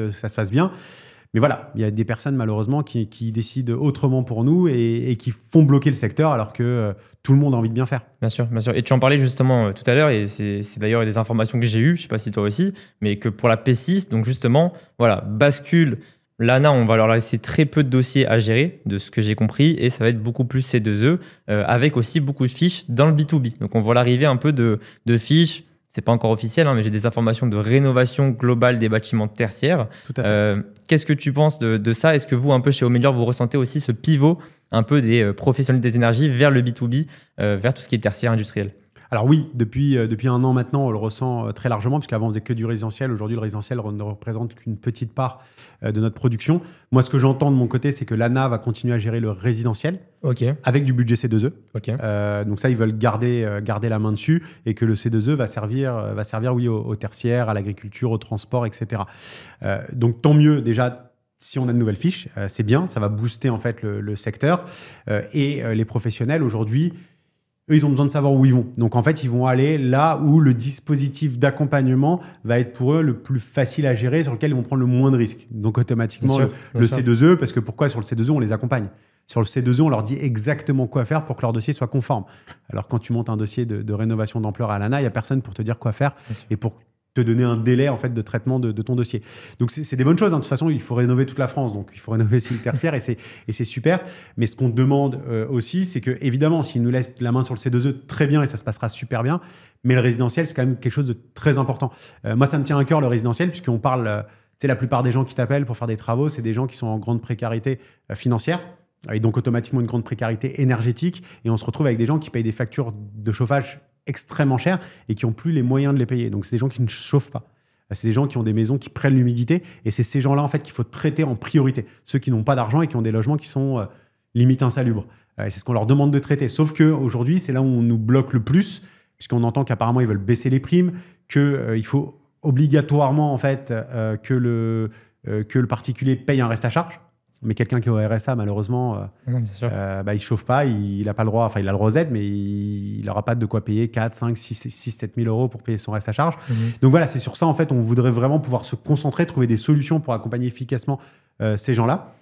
bien. Mais voilà, il y a des personnes malheureusement qui décident autrement pour nous et qui font bloquer le secteur alors que tout le monde a envie de bien faire. Bien sûr, bien sûr. Et tu en parlais justement tout à l'heure, et c'est d'ailleurs des informations que j'ai eues, je ne sais pas si toi aussi, mais que pour la P6, donc justement, voilà, bascule, l'ANA, on va leur laisser très peu de dossiers à gérer, de ce que j'ai compris, et ça va être beaucoup plus C2E, avec aussi beaucoup de fiches dans le B2B. Donc on voit l'arrivée un peu de fiches. C'est pas encore officiel, hein, mais j'ai des informations de rénovation globale des bâtiments tertiaires. Tout à fait. Qu'est-ce que tu penses de ça? Est-ce que vous, un peu chez Omelior, vous ressentez aussi ce pivot un peu des professionnels des énergies vers le B2B, vers tout ce qui est tertiaire industriel? Alors oui, depuis 1 an maintenant, on le ressent très largement, puisqu'avant on faisait que du résidentiel. Aujourd'hui, le résidentiel ne représente qu'une petite part de notre production. Moi, ce que j'entends de mon côté, c'est que l'ANA va continuer à gérer le résidentiel avec du budget C2E. Donc ça, ils veulent garder la main dessus, et que le C2E va servir oui, au tertiaire, à l'agriculture, au transport, etc. Donc tant mieux déjà. Si on a de nouvelles fiches, c'est bien, ça va booster en fait le secteur. Et les professionnels aujourd'hui, eux, ils ont besoin de savoir où ils vont. Donc, en fait, ils vont aller là où le dispositif d'accompagnement va être pour eux le plus facile à gérer, sur lequel ils vont prendre le moins de risques. Donc, automatiquement, le C2E, parce que pourquoi sur le C2E, on les accompagne? Sur le C2E, on leur dit exactement quoi faire pour que leur dossier soit conforme. Alors, quand tu montes un dossier de rénovation d'ampleur à l'ANA, il n'y a personne pour te dire quoi faire et pour te donner un délai en fait, de traitement de ton dossier. Donc, c'est des bonnes choses. Hein. De toute façon, il faut rénover toute la France. Donc, il faut rénover aussi le tertiaire et c'est super. Mais ce qu'on demande aussi, c'est que, évidemment, s'ils nous laissent la main sur le C2E, très bien et ça se passera super bien. Mais le résidentiel, c'est quand même quelque chose de très important. Moi, ça me tient à cœur, le résidentiel, puisqu'on parle... la plupart des gens qui t'appellent pour faire des travaux, c'est des gens qui sont en grande précarité financière. Et donc, automatiquement, une grande précarité énergétique. Et on se retrouve avec des gens qui payent des factures de chauffage extrêmement cher et qui n'ont plus les moyens de les payer. Donc, c'est des gens qui ne chauffent pas. C'est des gens qui ont des maisons qui prennent l'humidité et c'est ces gens-là, en fait, qu'il faut traiter en priorité. Ceux qui n'ont pas d'argent et qui ont des logements qui sont limite insalubres. C'est ce qu'on leur demande de traiter. Sauf qu'aujourd'hui, c'est là où on nous bloque le plus, puisqu'on entend qu'apparemment, ils veulent baisser les primes, qu'il faut obligatoirement, en fait, que le particulier paye un reste à charge. Mais quelqu'un qui est au RSA, malheureusement, il chauffe pas, il n'a pas le droit, enfin, il a le droit aux aides, mais il n'aura pas de quoi payer 4, 5, 6, 7 000 euros pour payer son reste à charge. Donc voilà, c'est sur ça, en fait, on voudrait vraiment pouvoir se concentrer, trouver des solutions pour accompagner efficacement ces gens-là.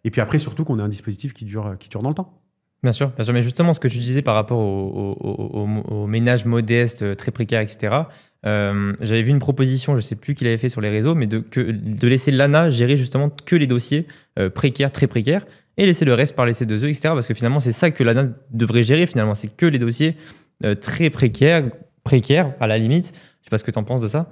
Et puis après, surtout, qu'on ait un dispositif qui dure dans le temps. Bien sûr, mais justement, ce que tu disais par rapport aux ménages modestes, très précaires, etc., j'avais vu une proposition, je ne sais plus qui l'avait fait sur les réseaux, mais de laisser l'ANA gérer justement que les dossiers précaires, très précaires, et laisser le reste par les C2E, etc., parce que finalement, c'est ça que l'ANA devrait gérer, finalement, c'est que les dossiers très précaires, à la limite. Je ne sais pas ce que tu en penses de ça.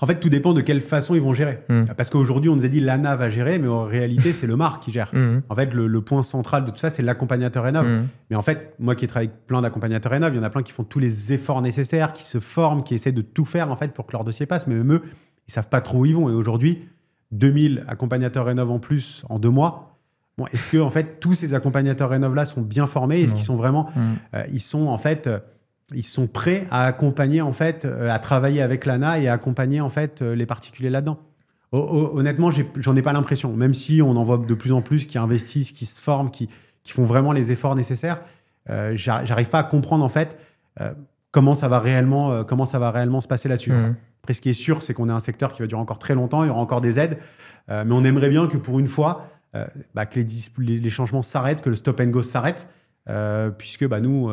En fait, tout dépend de quelle façon ils vont gérer. Parce qu'aujourd'hui, on nous a dit l'ANA va gérer, mais en réalité, c'est le MAR qui gère. En fait, le point central de tout ça, c'est l'accompagnateur rénov. Mais en fait, moi qui travaille avec plein d'accompagnateurs rénov, il y en a plein qui font tous les efforts nécessaires, qui se forment, qui essaient de tout faire en fait, pour que leur dossier passe. Mais même eux, ils ne savent pas trop où ils vont. Et aujourd'hui, 2000 accompagnateurs rénov en plus en 2 mois. Bon, est-ce que en fait, tous ces accompagnateurs rénov-là sont bien formés? Est-ce qu'ils sont vraiment... ils sont prêts à accompagner, en fait, à travailler avec l'ANA et à accompagner, en fait, les particuliers là-dedans. Honnêtement, j'en ai pas l'impression. Même si on en voit de plus en plus qui investissent, qui se forment, qui font vraiment les efforts nécessaires, j'arrive pas à comprendre, en fait, comment ça va réellement se passer là-dessus. Après, ce qui est sûr, c'est qu'on est un secteur qui va durer encore très longtemps, il y aura encore des aides, mais on aimerait bien que pour une fois, que les changements s'arrêtent, que le stop and go s'arrête, puisque nous,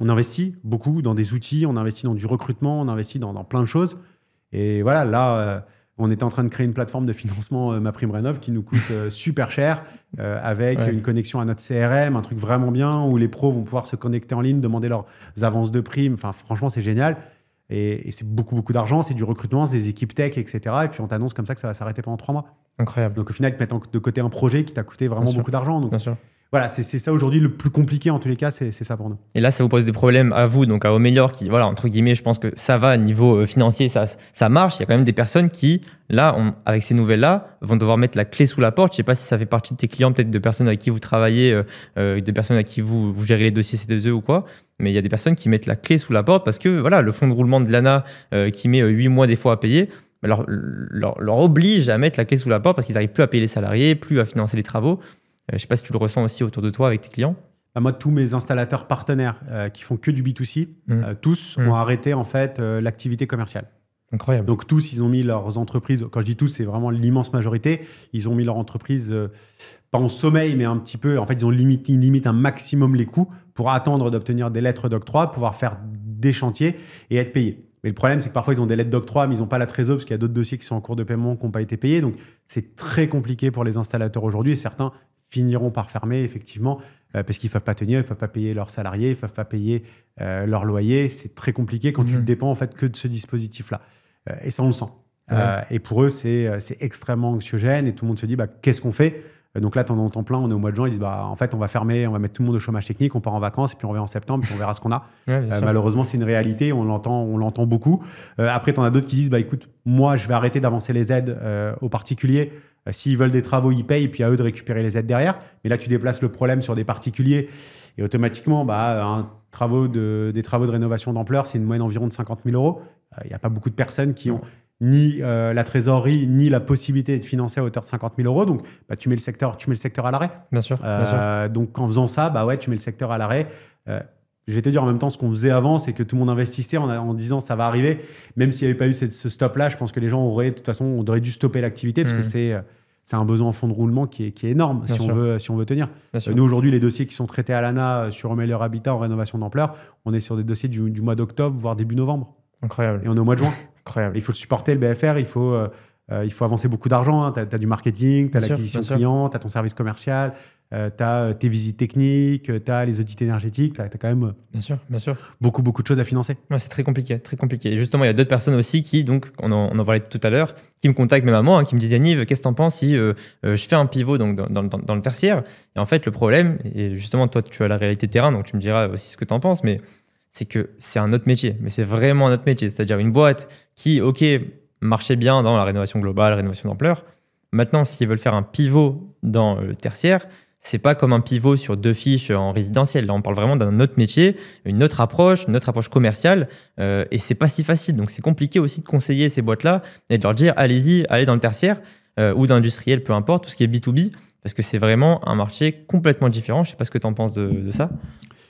on investit beaucoup dans des outils, on investit dans du recrutement, on investit dans plein de choses. Et voilà, là, on était en train de créer une plateforme de financement MaPrimeRénov qui nous coûte super cher, avec une connexion à notre CRM, un truc vraiment bien, où les pros vont pouvoir se connecter en ligne, demander leurs avances de primes. Enfin, franchement, c'est génial. Et c'est beaucoup, beaucoup d'argent, c'est du recrutement, c'est des équipes tech, etc. Et puis on t'annonce comme ça que ça va s'arrêter pendant 3 mois. Incroyable. Donc au final, ils te mettent de côté un projet qui t'a coûté vraiment beaucoup d'argent. Donc, bien sûr. Voilà, c'est ça aujourd'hui le plus compliqué en tous les cas, c'est ça pour nous. Et là, ça vous pose des problèmes à vous, donc à Omelior, qui, voilà, entre guillemets, je pense que ça va, niveau financier, ça marche. Il y a quand même des personnes qui, là, avec ces nouvelles-là, vont devoir mettre la clé sous la porte. Je ne sais pas si ça fait partie de tes clients, peut-être de personnes avec qui vous travaillez, de personnes avec qui vous gérez les dossiers C2E ou quoi. Mais il y a des personnes qui mettent la clé sous la porte parce que voilà, le fonds de roulement de l'ANA qui met 8 mois des fois à payer, leur oblige à mettre la clé sous la porte parce qu'ils n'arrivent plus à payer les salariés, plus à financer les travaux. Je ne sais pas si tu le ressens aussi autour de toi avec tes clients. Moi, tous mes installateurs partenaires qui font que du B2C, tous ont arrêté en fait l'activité commerciale. Incroyable. Donc tous, ils ont mis leurs entreprises, quand je dis tous, c'est vraiment l'immense majorité, ils ont mis leur entreprise, pas en sommeil, mais un petit peu, en fait, ils limitent un maximum les coûts pour attendre d'obtenir des lettres d'octroi, pouvoir faire des chantiers et être payés. Mais le problème, c'est que parfois, ils ont des lettres d'octroi, mais ils n'ont pas la trésor parce qu'il y a d'autres dossiers qui sont en cours de paiement qui n'ont pas été payés. Donc, c'est très compliqué pour les installateurs aujourd'hui et certains finiront par fermer, effectivement, parce qu'ils ne peuvent pas tenir, ils ne peuvent pas payer leurs salariés, ils ne peuvent pas payer leur loyer. C'est très compliqué quand tu ne dépends en fait, que de ce dispositif-là. Et ça, on le sent. Et pour eux, c'est extrêmement anxiogène et tout le monde se dit qu'est-ce qu'on fait ? Donc là, tu en entends plein, on est au mois de juin, ils disent en fait, on va fermer, on va mettre tout le monde au chômage technique, on part en vacances, et puis on revient en septembre, puis on verra ce qu'on a. Malheureusement, c'est une réalité, on l'entend beaucoup. Après, tu en as d'autres qui disent écoute, moi, je vais arrêter d'avancer les aides aux particuliers. S'ils veulent des travaux, ils payent, puis à eux de récupérer les aides derrière. Mais là, tu déplaces le problème sur des particuliers et automatiquement, des travaux de rénovation d'ampleur, c'est une moyenne environ de 50 000 euros. Il n'y a pas beaucoup de personnes qui ont ni la trésorerie, ni la possibilité de financer à hauteur de 50 000 euros. Donc, tu mets le secteur à l'arrêt. Bien sûr. Donc, en faisant ça, tu mets le secteur à l'arrêt. Je vais te dire en même temps, ce qu'on faisait avant, c'est que tout le monde investissait en disant ça va arriver. Même s'il n'y avait pas eu ce stop-là, je pense que les gens auraient, de toute façon, on aurait dû stopper l'activité parce que c'est un besoin en fonds de roulement qui est énorme si on veut tenir. Nous, aujourd'hui, les dossiers qui sont traités à l'ANA sur Omelior Habitat en rénovation d'ampleur, on est sur des dossiers du mois d'octobre, voire début novembre. Incroyable. Et on est au mois de juin. Incroyable. Et il faut le supporter, le BFR, il faut avancer beaucoup d'argent. Tu as du marketing, tu as l'acquisition client, tu as ton service commercial, tu as tes visites techniques, tu as les audits énergétiques, tu as quand même bien sûr. Beaucoup de choses à financer. Ouais, c'est très compliqué, très compliqué. Et justement, il y a d'autres personnes aussi qui, donc, on en parlait tout à l'heure, qui me contactent, même à moi, qui me disent Yaniv, qu'est-ce que tu en penses si je fais un pivot donc, dans le tertiaire ? Et en fait, le problème, et justement, toi, tu as la réalité terrain, donc tu me diras aussi ce que tu en penses, mais c'est que c'est un autre métier, mais c'est vraiment un autre métier. C'est-à-dire une boîte qui, marchait bien dans la rénovation globale, rénovation d'ampleur. Maintenant, s'ils veulent faire un pivot dans le tertiaire, c'est pas comme un pivot sur 2 fiches en résidentiel. Là, on parle vraiment d'un autre métier, une autre approche commerciale, et c'est pas si facile. Donc, c'est compliqué aussi de conseiller ces boîtes-là et de leur dire allez dans le tertiaire ou dans l'industriel, peu importe, tout ce qui est B2B, parce que c'est vraiment un marché complètement différent. Je sais pas ce que tu en penses de ça.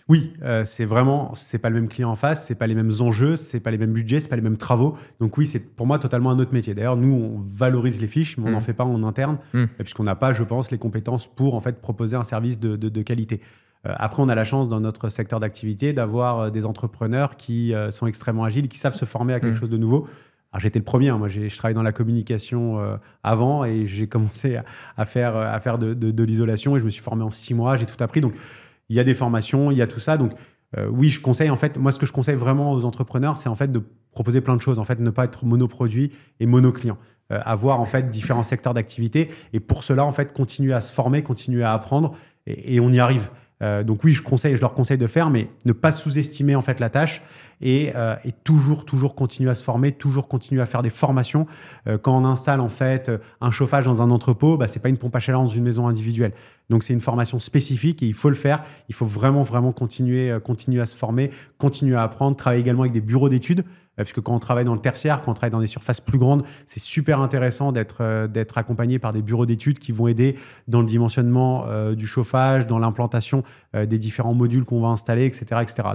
Oui, c'est pas le même client en face, c'est pas les mêmes enjeux, c'est pas les mêmes budgets, c'est pas les mêmes travaux. Donc oui, c'est pour moi totalement un autre métier. D'ailleurs, nous, on valorise les fiches, mais on n'en fait pas en interne, puisqu'on n'a pas, je pense, les compétences pour en fait proposer un service de qualité. Après, on a la chance dans notre secteur d'activité d'avoir des entrepreneurs qui sont extrêmement agiles, qui savent se former à quelque chose de nouveau. Alors, j'étais le premier, moi je travaillais dans la communication avant et j'ai commencé à faire de l'isolation et je me suis formé en 6 mois, j'ai tout appris. Donc, il y a des formations, il y a tout ça. Donc, oui, je conseille, en fait, moi, ce que je conseille vraiment aux entrepreneurs, c'est en fait de proposer plein de choses. En fait, ne pas être monoproduit et monoclient. Avoir, en fait, différents secteurs d'activité. Et pour cela, en fait, continuer à se former, continuer à apprendre. Et on y arrive. Donc, oui, je leur conseille de faire, mais ne pas sous-estimer, en fait, la tâche. Et toujours continuer à se former, toujours continuer à faire des formations. Quand on installe, en fait, un chauffage dans un entrepôt, c'est pas une pompe à chaleur dans une maison individuelle. Donc, c'est une formation spécifique et il faut le faire. Il faut vraiment continuer à se former, continuer à apprendre, travailler également avec des bureaux d'études. Puisque quand on travaille dans le tertiaire, quand on travaille dans des surfaces plus grandes, c'est super intéressant d'être accompagné par des bureaux d'études qui vont aider dans le dimensionnement du chauffage, dans l'implantation des différents modules qu'on va installer, etc.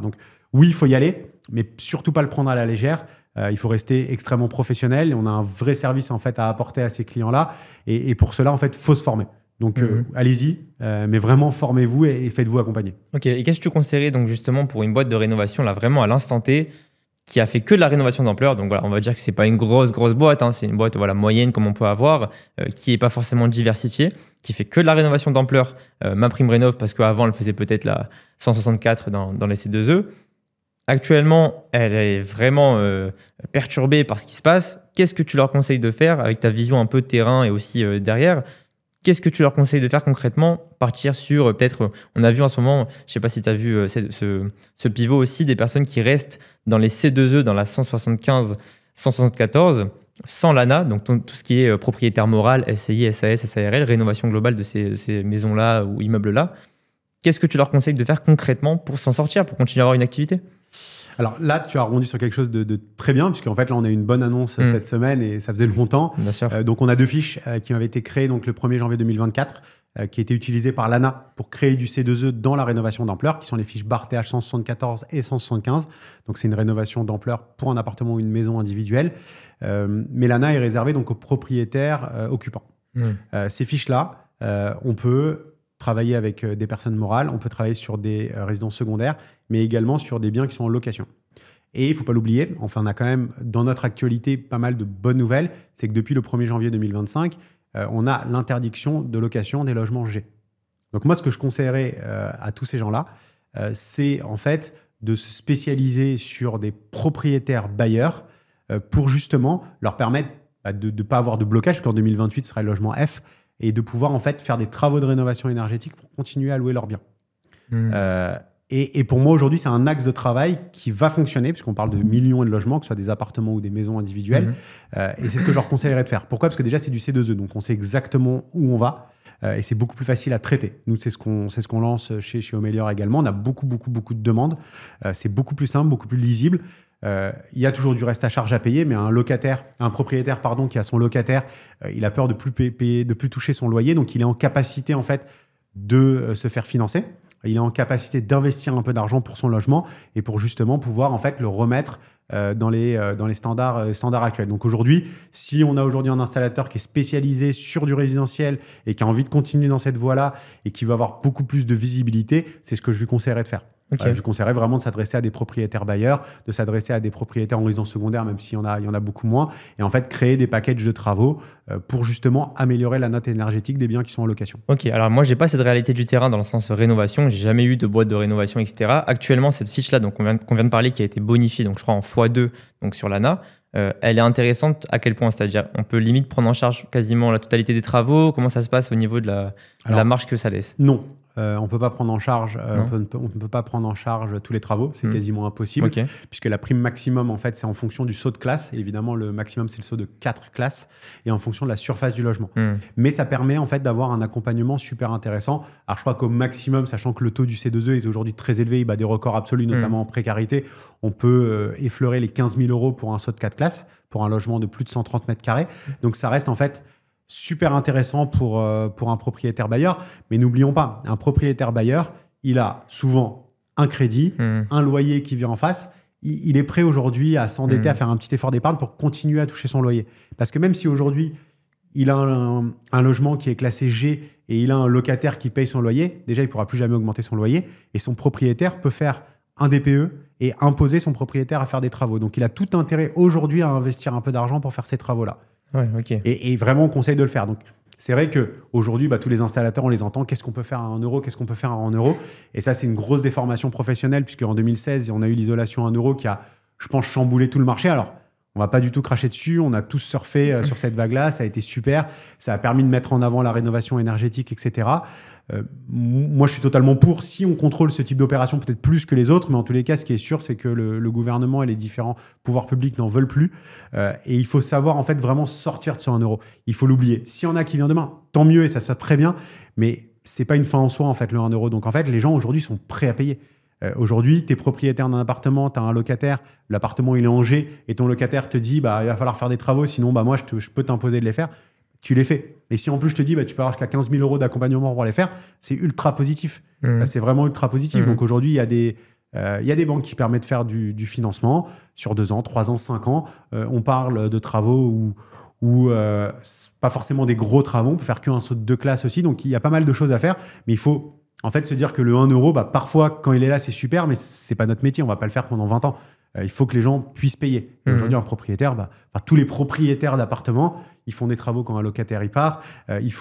Donc, oui, il faut y aller, mais surtout pas le prendre à la légère. Il faut rester extrêmement professionnel. Et on a un vrai service en fait à apporter à ces clients-là. Et pour cela, en fait, faut se former. Donc, allez-y, mais vraiment formez-vous et faites-vous accompagner. Ok. Et qu'est-ce que tu conseillerais donc justement pour une boîte de rénovation là vraiment à l'instant T qui a fait que de la rénovation d'ampleur? Donc voilà, on va dire que c'est pas une grosse boîte, hein, c'est une boîte voilà moyenne comme on peut avoir, qui est pas forcément diversifiée, qui fait que de la rénovation d'ampleur. MaPrimeRénov parce qu'avant elle faisait peut-être la 164 dans les C2E. Actuellement, elle est vraiment perturbée par ce qui se passe. Qu'est-ce que tu leur conseilles de faire avec ta vision un peu terrain et aussi derrière? Qu'est-ce que tu leur conseilles de faire concrètement? Partir sur peut-être, on a vu en ce moment, je ne sais pas si tu as vu ce pivot aussi, des personnes qui restent dans les C2E, dans la 175, 174, sans l'ANA, donc tout ce qui est propriétaire moral, SCI, SAS, SARL, rénovation globale de ces maisons-là ou immeubles-là. Qu'est-ce que tu leur conseilles de faire concrètement pour s'en sortir, pour continuer à avoir une activité? Alors là, tu as rebondi sur quelque chose de très bien, puisqu'en fait, là, on a eu une bonne annonce cette semaine et ça faisait longtemps. Bien sûr. Donc, on a 2 fiches qui avaient été créées donc, le 1er janvier 2024, qui étaient utilisées par l'ANA pour créer du C2E dans la rénovation d'ampleur, qui sont les fiches BAR TH 174 et 175. Donc, c'est une rénovation d'ampleur pour un appartement ou une maison individuelle. Mais l'ANA est réservée donc, aux propriétaires occupants. Ces fiches-là, on peut travailler avec des personnes morales, on peut travailler sur des résidences secondaires, mais également sur des biens qui sont en location. Et il ne faut pas l'oublier, enfin on a quand même dans notre actualité pas mal de bonnes nouvelles, c'est que depuis le 1er janvier 2025, on a l'interdiction de location des logements G. Donc moi ce que je conseillerais à tous ces gens-là, c'est en fait de se spécialiser sur des propriétaires bailleurs pour justement leur permettre de ne pas avoir de blocage, parce qu'en 2028 ce sera le logement F, et de pouvoir en fait faire des travaux de rénovation énergétique pour continuer à louer leurs biens. Et pour moi aujourd'hui c'est un axe de travail qui va fonctionner puisqu'on parle de millions de logements, que ce soit des appartements ou des maisons individuelles, et c'est ce que je leur conseillerais de faire. Pourquoi? Parce que déjà c'est du C2E, donc on sait exactement où on va, et c'est beaucoup plus facile à traiter. Nous c'est ce qu'on lance chez Homelior également, on a beaucoup de demandes, c'est beaucoup plus simple, beaucoup plus lisible. Il y a toujours du reste à charge à payer, mais un propriétaire qui a son locataire, il a peur de plus toucher son loyer, donc il est en capacité en fait de se faire financer. Il est en capacité d'investir un peu d'argent pour son logement et pour justement pouvoir en fait le remettre dans les standards actuels. Donc aujourd'hui, si on a aujourd'hui un installateur qui est spécialisé sur du résidentiel et qui a envie de continuer dans cette voie-là et qui va avoir beaucoup plus de visibilité, c'est ce que je lui conseillerais de faire. Je lui conseillerais vraiment de s'adresser à des propriétaires bailleurs, de s'adresser à des propriétaires en résidence secondaire, même s'il y en a beaucoup moins, et en fait créer des packages de travaux pour justement améliorer la note énergétique des biens qui sont en location. Ok, alors moi j'ai pas cette réalité du terrain dans le sens rénovation, j'ai jamais eu de boîte de rénovation, etc. Actuellement cette fiche-là, donc qu'on vient de parler, qui a été bonifiée, donc je crois en x2, donc sur l'ANA, elle est intéressante à quel point? C'est-à-dire on peut limite prendre en charge quasiment la totalité des travaux. Comment ça se passe au niveau de la marge que ça laisse? Non. On ne peut pas prendre en charge, on ne peut pas prendre en charge tous les travaux, c'est quasiment impossible, puisque la prime maximum, en fait, c'est en fonction du saut de classe. Et évidemment, le maximum, c'est le saut de 4 classes et en fonction de la surface du logement. Mais ça permet en fait d'avoir un accompagnement super intéressant. Alors, je crois qu'au maximum, sachant que le taux du C2E est aujourd'hui très élevé, il bat des records absolus, notamment en précarité, on peut effleurer les 15 000 € pour un saut de 4 classes, pour un logement de plus de 130 mètres carrés. Donc, ça reste en fait super intéressant pour un propriétaire bailleur. Mais n'oublions pas, un propriétaire bailleur, il a souvent un crédit, un loyer qui vient en face. Il est prêt aujourd'hui à s'endetter, à faire un petit effort d'épargne pour continuer à toucher son loyer. Parce que même si aujourd'hui, il a un logement qui est classé G et il a un locataire qui paye son loyer, déjà, il ne pourra plus jamais augmenter son loyer. Et son propriétaire peut faire un DPE et imposer son propriétaire à faire des travaux. Donc, il a tout intérêt aujourd'hui à investir un peu d'argent pour faire ces travaux-là. Ouais, okay. Et vraiment, on conseille de le faire. Donc, c'est vrai qu'aujourd'hui, tous les installateurs, on les entend. Qu'est-ce qu'on peut faire à 1 euro? Qu'est-ce qu'on peut faire à 1 euro? Et ça, c'est une grosse déformation professionnelle, puisqu'en 2016, on a eu l'isolation à 1 euro qui a, je pense, chamboulé tout le marché. Alors, on ne va pas du tout cracher dessus. On a tous surfé sur cette vague-là. Ça a été super. Ça a permis de mettre en avant la rénovation énergétique, etc. Moi, je suis totalement pour. Si on contrôle ce type d'opération, peut-être plus que les autres, mais en tous les cas, ce qui est sûr, c'est que le gouvernement et les différents pouvoirs publics n'en veulent plus. Et il faut savoir, en fait, vraiment sortir de ce 1 euro. Il faut l'oublier. S'il y en a qui vient demain, tant mieux, et ça très bien. Mais ce n'est pas une fin en soi, en fait, le 1 euro. Donc, en fait, les gens, aujourd'hui, sont prêts à payer. Aujourd'hui, tu es propriétaire d'un appartement, tu as un locataire, l'appartement, il est en G, et ton locataire te dit, il va falloir faire des travaux, sinon, moi, je peux t'imposer de les faire. Tu les fais. Et si en plus je te dis, tu peux avoir jusqu'à 15 000 € d'accompagnement pour les faire, c'est ultra positif. C'est vraiment ultra positif. Donc aujourd'hui, il y a Il y a des banques qui permettent de faire du financement sur 2 ans, 3 ans, 5 ans. On parle de travaux ou pas forcément des gros travaux, on peut faire qu'un saut de 2 classes aussi. Donc, il y a pas mal de choses à faire. Mais il faut en fait se dire que le 1 euro, parfois, quand il est là, c'est super, mais c'est pas notre métier. On va pas le faire pendant 20 ans. Il faut que les gens puissent payer. Et aujourd'hui, un propriétaire, tous les propriétaires d'appartements, ils font des travaux quand un locataire y part, ils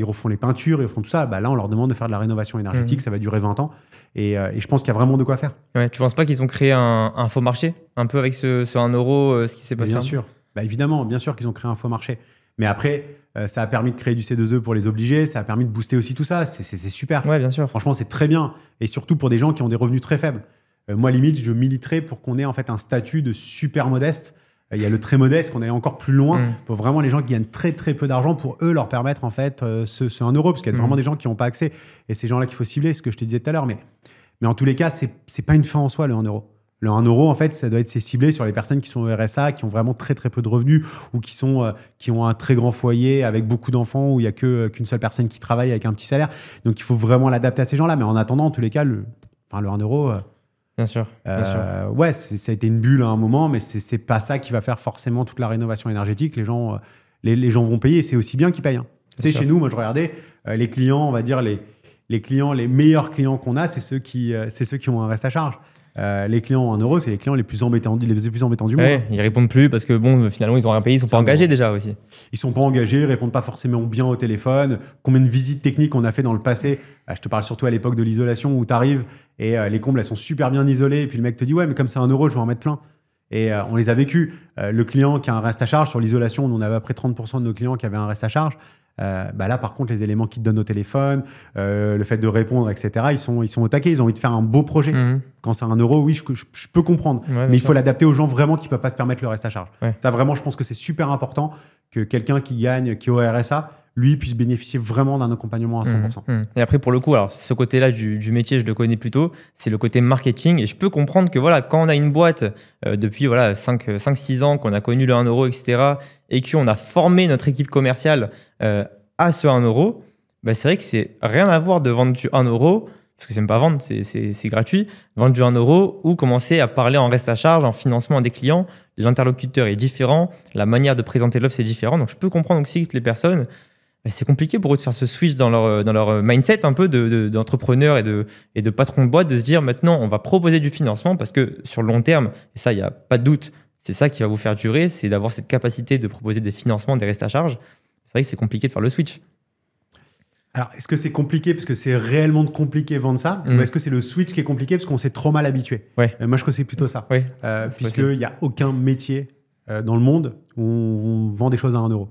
refont les peintures, ils font tout ça. Là, on leur demande de faire de la rénovation énergétique, ça va durer 20 ans. Et je pense qu'il y a vraiment de quoi faire. Ouais, tu penses pas qu'ils ont créé un faux marché, un peu avec ce 1 euro, ce qui s'est passé? Bien sûr. Évidemment, bien sûr qu'ils ont créé un faux marché. Mais après, ça a permis de créer du C2E pour les obliger, ça a permis de booster aussi tout ça. C'est super. Ouais, bien sûr. Franchement, c'est très bien. Et surtout pour des gens qui ont des revenus très faibles. Moi, limite, je militerais pour qu'on ait en fait un statut de super modeste. Il y a le très modeste, qu'on aille encore plus loin pour vraiment les gens qui gagnent très très peu d'argent, pour eux leur permettre en fait ce 1 euro, parce qu'il y a vraiment des gens qui n'ont pas accès. Et ces gens-là qu'il faut cibler, c'est ce que je te disais tout à l'heure. Mais en tous les cas, c'est pas une fin en soi, le 1 euro. Le 1 euro, en fait, ça doit être ciblé sur les personnes qui sont au RSA, qui ont vraiment très très peu de revenus, ou qui ont un très grand foyer avec beaucoup d'enfants, où il n'y a qu'une seule personne qui travaille avec un petit salaire. Donc il faut vraiment l'adapter à ces gens-là. Mais en attendant, en tous les cas, le 1 euro... Bien sûr. Ouais, ça a été une bulle à un moment, mais c'est pas ça qui va faire forcément toute la rénovation énergétique. Les gens vont payer, et c'est aussi bien qu'ils payent. Tu sais, chez nous, moi je regardais les clients, on va dire les meilleurs clients qu'on a, c'est ceux qui ont un reste à charge. Les clients en euros, c'est les clients les plus embêtants du monde. Ils répondent plus parce que finalement ils ont rien payé, ils sont pas engagés déjà aussi. Ils sont pas engagés, ils répondent pas forcément bien au téléphone. Combien de visites techniques on a fait dans le passé? Je te parle surtout à l'époque de l'isolation où tu arrives et les combles elles sont super bien isolées, et puis le mec te dit ouais mais comme c'est 1 euro je vais en mettre plein. Et on les a vécus. Le client qui a un reste à charge sur l'isolation, on avait à peu près 30% de nos clients qui avaient un reste à charge. Là, par contre, les éléments qu'ils te donnent au téléphone, le fait de répondre, etc., ils sont au taquet. Ils ont envie de faire un beau projet. Quand c'est 1 euro, oui, je peux comprendre. Mais il faut l'adapter aux gens vraiment qui ne peuvent pas se permettre le reste à charge. Ça, vraiment, je pense que c'est super important que quelqu'un qui gagne, qui est au RSA, lui, puisse bénéficier vraiment d'un accompagnement à 100%. Et après, pour le coup, alors ce côté-là du métier, je le connais plutôt, c'est le côté marketing. Et je peux comprendre que voilà, quand on a une boîte depuis 5-6 ans, qu'on a connu le 1 euro, etc., et qu'on a formé notre équipe commerciale à ce 1 euro, c'est vrai que c'est rien à voir de vendre du 1 euro, parce que c'est même pas vendre, c'est gratuit, vendre du 1 euro ou commencer à parler en reste à charge, en financement à des clients. L'interlocuteur est différent, la manière de présenter l'offre, c'est différent. Donc je peux comprendre aussi que les personnes, c'est compliqué pour eux de faire ce switch dans leur mindset un peu d'entrepreneur et de patron de boîte, de se dire maintenant on va proposer du financement parce que sur le long terme, et ça il n'y a pas de doute, c'est ça qui va vous faire durer, c'est d'avoir cette capacité de proposer des financements, des restes à charge. C'est vrai que c'est compliqué de faire le switch. Alors, est-ce que c'est compliqué parce que c'est réellement compliqué de vendre ça, ou est-ce que c'est le switch qui est compliqué parce qu'on s'est trop mal habitué? Moi, je crois que c'est plutôt ça. Puisqu'il n'y a aucun métier dans le monde où on vend des choses à 1 euro.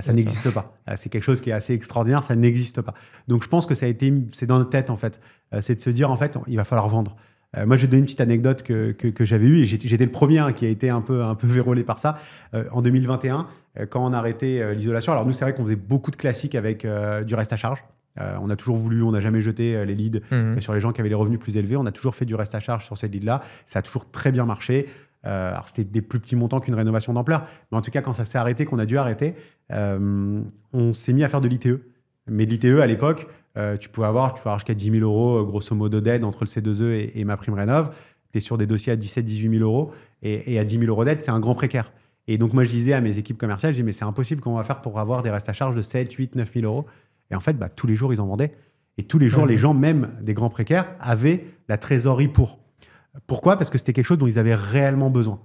Ça n'existe pas. C'est quelque chose qui est assez extraordinaire, ça n'existe pas. Donc, je pense que c'est dans notre tête, en fait. C'est de se dire, en fait, il va falloir vendre. Moi, je vais te donner une petite anecdote que j'avais eue, et j'étais le premier qui a été un peu vérolé par ça. En 2021, quand on a arrêté l'isolation, alors nous, c'est vrai qu'on faisait beaucoup de classiques avec du reste à charge. On a toujours voulu, on n'a jamais jeté les leads sur les gens qui avaient les revenus plus élevés. On a toujours fait du reste à charge sur ces leads-là. Ça a toujours très bien marché. Alors, c'était des plus petits montants qu'une rénovation d'ampleur. Mais en tout cas, quand ça s'est arrêté, qu'on a dû arrêter, on s'est mis à faire de l'ITE. Mais l'ITE, à l'époque, tu pouvais avoir jusqu'à 10 000 euros, grosso modo, d'aide entre le C2E et ma prime rénov. Tu es sur des dossiers à 17 000, 18 000 euros. Et à 10 000 euros d'aide, c'est un grand précaire. Et donc, moi, je disais à mes équipes commerciales, je dis, mais c'est impossible, comment on va faire pour avoir des restes à charge de 7, 8, 9 000 euros. Et en fait, tous les jours, ils en vendaient. Et tous les jours, les gens, même des grands précaires, avaient la trésorerie pour. Pourquoi? Parce que c'était quelque chose dont ils avaient réellement besoin.